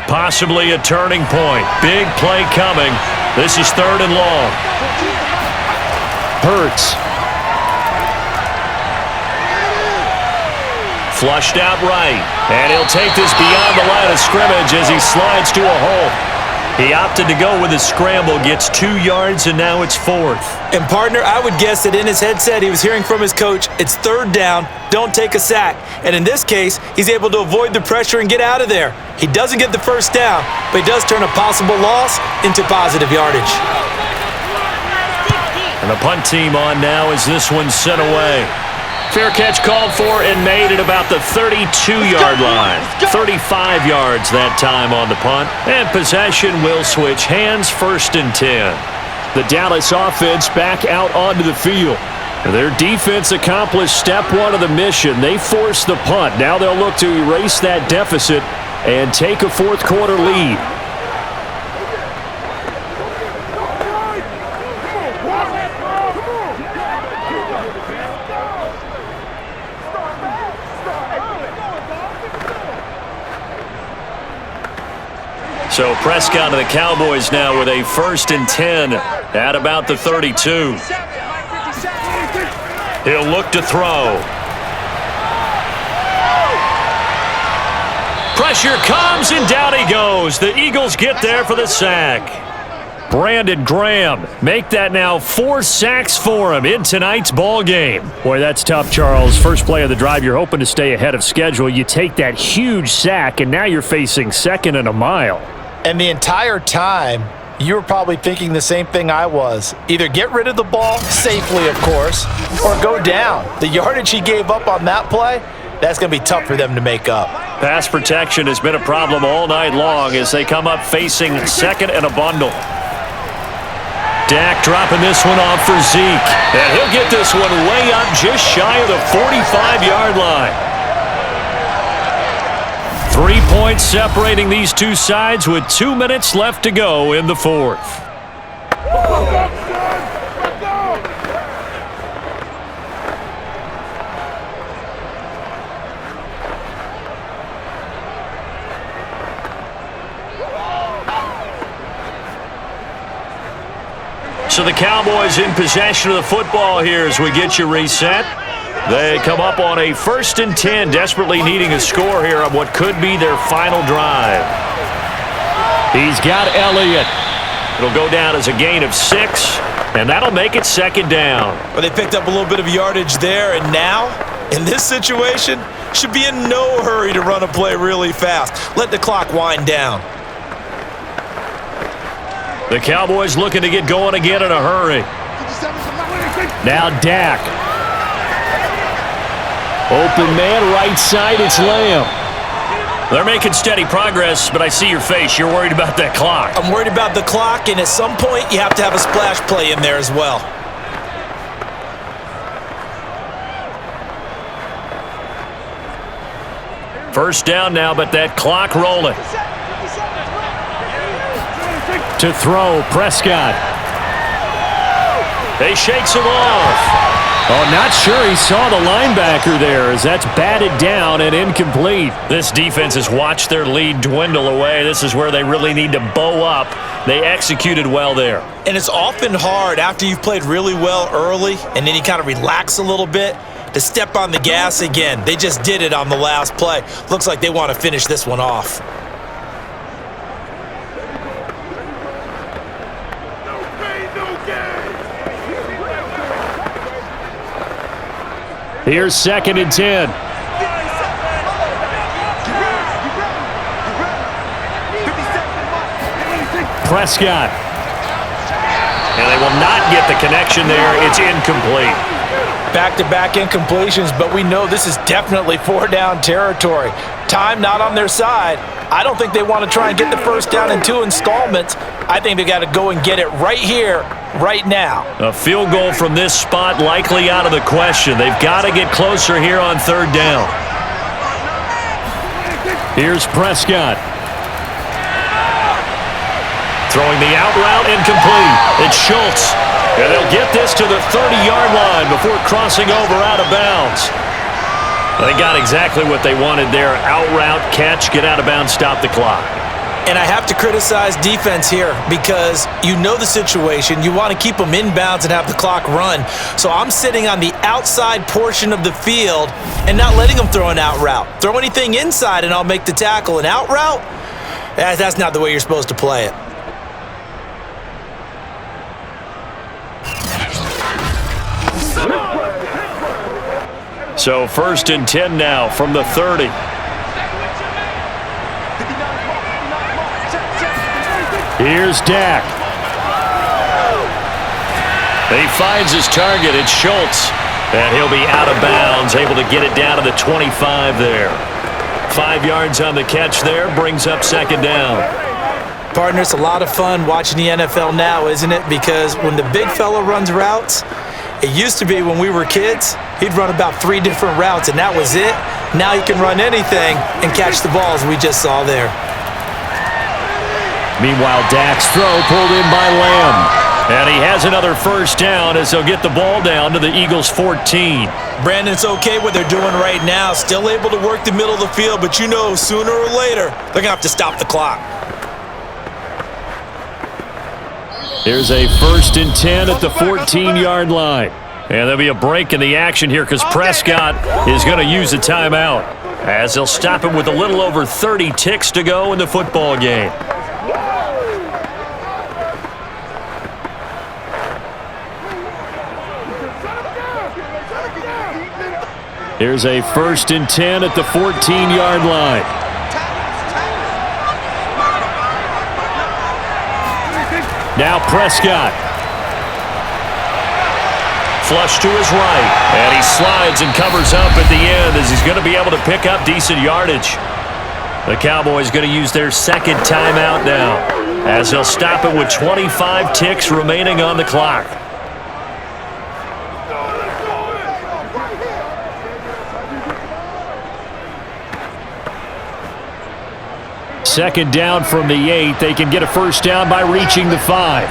B: Possibly a turning point. Big play coming. This is 3rd and long. Hurts. Flushed out right. And he'll take this beyond the line of scrimmage as he slides to a hole. He opted to go with a scramble, gets 2 yards, and now it's 4th.
F: And partner, I would guess that in his headset he was hearing from his coach, it's 3rd down, don't take a sack. And in this case, he's able to avoid the pressure and get out of there. He doesn't get the first down, but he does turn a possible loss into positive yardage.
B: And the punt team on now as this one's sent away. Fair catch called for and made at about the 32-yard line. 35 yards that time on the punt. And possession will switch hands, 1st and 10. The Dallas offense back out onto the field. Their defense accomplished step 1 of the mission. They forced the punt. Now they'll look to erase that deficit and take a 4th quarter lead. So Prescott and the Cowboys now with a 1st and 10 at about the 32. He'll look to throw. Pressure comes and down he goes. The Eagles get there for the sack. Brandon Graham make that now 4 sacks for him in tonight's ball game.
C: Boy, that's tough, Charles. First play of the drive, you're hoping to stay ahead of schedule. You take that huge sack, and now you're facing 2nd and a mile.
F: And the entire time, you were probably thinking the same thing I was. Either get rid of the ball, safely of course, or go down. The yardage he gave up on that play, that's going to be tough for them to make up.
B: Pass protection has been a problem all night long as they come up facing 2nd and a bundle. Dak dropping this one off for Zeke. And he'll get this one way up just shy of the 45-yard line. 3 points separating these two sides with 2 minutes left to go in the 4th. So the Cowboys in possession of the football here as we get you reset. They come up on a 1st and 10, desperately needing a score here on what could be their final drive. He's got Elliott. It'll go down as a gain of 6, and that'll make it 2nd down.
F: Well, they picked up a little bit of yardage there, and now, in this situation, should be in no hurry to run a play really fast. Let the clock wind down.
B: The Cowboys looking to get going again in a hurry.
C: Now Dak. Open man, right side, it's Lamb.
B: They're making steady progress, but I see your face. You're worried about that clock.
F: I'm worried about the clock, and at some point, you have to have a splash play in there as well.
B: First down now, but that clock rolling.
C: To throw, Prescott.
B: He shakes him off.
C: Oh, not sure he saw the linebacker there as that's batted down and incomplete.
B: This defense has watched their lead dwindle away. This is where they really need to bow up. They executed well there.
F: And it's often hard after you've played really well early and then you kind of relax a little bit to step on the gas again. They just did it on the last play. Looks like they want to finish this one off.
C: Here's 2nd and 10. Prescott.
B: And they will not get the connection there. It's incomplete.
F: Back-to-back incompletions, but we know this is definitely 4-down territory. Time not on their side. I don't think they want to try and get the first down in 2 installments. I think they got to go and get it right here, right now.
B: A field goal from this spot likely out of the question. They've got to get closer here on 3rd down.
C: Here's Prescott.
B: Throwing the out route, incomplete. It's Schultz. And they'll get this to the 30-yard line before crossing over out of bounds. They got exactly what they wanted there. Out route, catch, get out of bounds, stop the clock.
F: And I have to criticize defense here because you know the situation. You want to keep them inbounds and have the clock run. So I'm sitting on the outside portion of the field and not letting them throw an out route. Throw anything inside and I'll make the tackle. An out route? That's not the way you're supposed to play it.
B: So 1st and 10 now from the 30.
C: Here's Dak.
B: He finds his target. It's Schultz. And he'll be out of bounds, able to get it down to the 25 there. 5 yards on the catch there, brings up 2nd down.
F: Partner, it's a lot of fun watching the NFL now, isn't it? Because when the big fella runs routes, it used to be when we were kids, he'd run about 3 different routes, and that was it. Now he can run anything and catch the balls we just saw there.
C: Meanwhile, Dak's throw pulled in by Lamb.
B: And he has another first down as they'll get the ball down to the Eagles' 14.
F: Brandon, it's okay what they're doing right now. Still able to work the middle of the field, but you know sooner or later they're going to have to stop the clock.
C: Here's a 1st and 10 at the 14-yard line.
B: And there'll be a break in the action here because Prescott is going to use a timeout as they'll stop him with a little over 30 ticks to go in the football game.
C: Here's a 1st and 10 at the 14-yard line. Now Prescott.
B: Flush to his right. And he slides and covers up at the end as he's going to be able to pick up decent yardage. The Cowboys going to use their 2nd timeout now as they'll stop it with 25 ticks remaining on the clock.
C: Second down from the 8. They can get a first down by reaching the 5.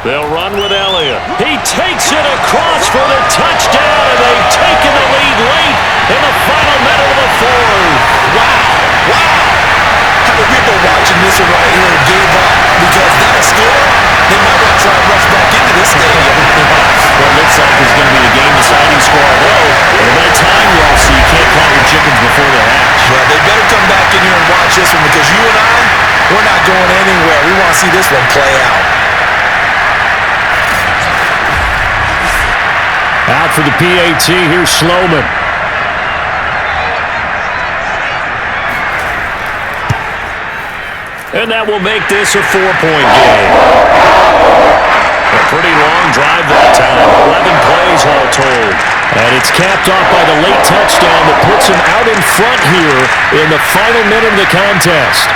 B: They'll run with Elliott. He takes it across for the touchdown, and they've taken the lead late in the final minute of the 4th.
F: Wow. How many people watching this one right here gave up because that score? They might want to try and rush back into this stadium.
B: What looks like is going to be the game-deciding score, although by the time you all see, you can't count your chickens before they hatch.
F: Well, they better come back in here and watch this one because you and I, we're not going anywhere. We want to see this one play out.
C: Out for the PAT, here's Sloman.
B: And that will make this a 4-point game. A pretty long drive that time. 11 plays all told.
C: And it's capped off by the late touchdown that puts him out in front here in the final minute of the contest.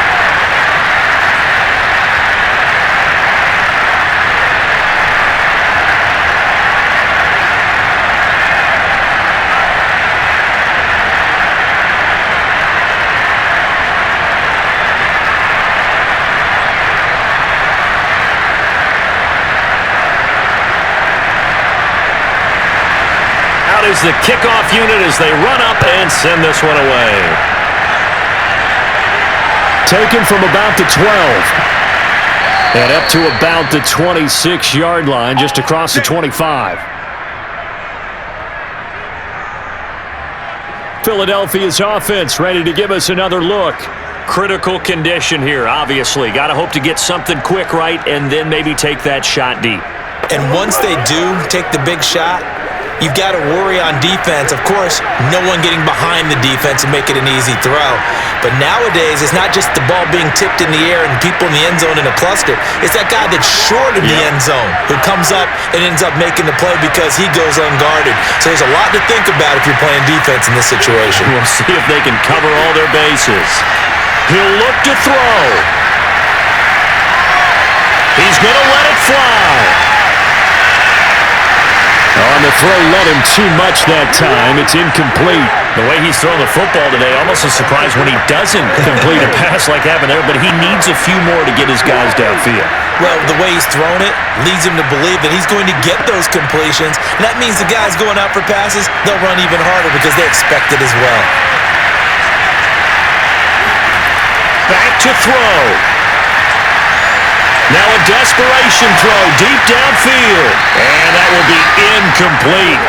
B: is the kickoff unit as they run up and send this one away.
C: Taken from about the 12. And up to about the 26-yard line, just across the 25. Philadelphia's offense ready to give us another look.
B: Critical condition here, obviously. Got to hope to get something quick right and then maybe take that shot deep.
F: And once they do take the big shot, you've got to worry on defense. Of course, no one getting behind the defense and make it an easy throw. But nowadays, it's not just the ball being tipped in the air and people in the end zone in a cluster. It's that guy that's short of the end zone who comes up and ends up making the play because he goes unguarded. So there's a lot to think about if you're playing defense in this situation.
B: We'll see if they can cover all their bases. He'll look to throw. He's going to let it fly.
C: On the throw, let him too much that time. It's incomplete.
B: The way he's throwing the football today, almost a surprise when he doesn't complete a pass like happened there, but he needs a few more to get his guys downfield.
F: Well, the way he's thrown it leads him to believe that he's going to get those completions. And that means the guys going out for passes, they'll run even harder because they expect it as well.
B: Back to throw. Now a desperation throw deep downfield. And that will be incomplete.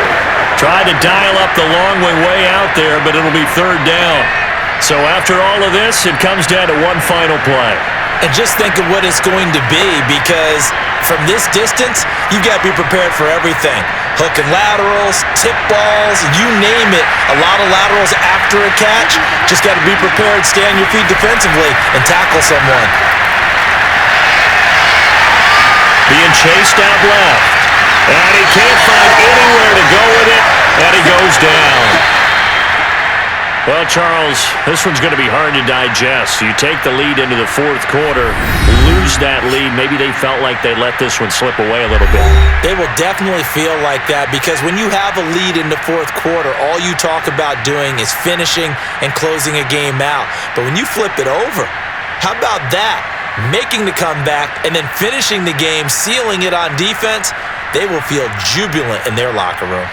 B: Tried to dial up the long way out there, but it'll be third down. So after all of this, it comes down to one final play.
F: And just think of what it's going to be, because from this distance, you've got to be prepared for everything. Hook and laterals, tip balls, you name it. A lot of laterals after a catch. Just got to be prepared, stay on your feet defensively, and tackle someone.
B: Being chased out left. And he can't find anywhere to go with it, and he goes down. Well, Charles, this one's going to be hard to digest. You take the lead into the fourth quarter, lose that lead. Maybe they felt like they let this one slip away a little bit.
F: They will definitely feel like that, because when you have a lead in the fourth quarter, all you talk about doing is finishing and closing a game out. But when you flip it over, how about that? Making the comeback and then finishing the game, sealing it on defense, they will feel jubilant in their locker room.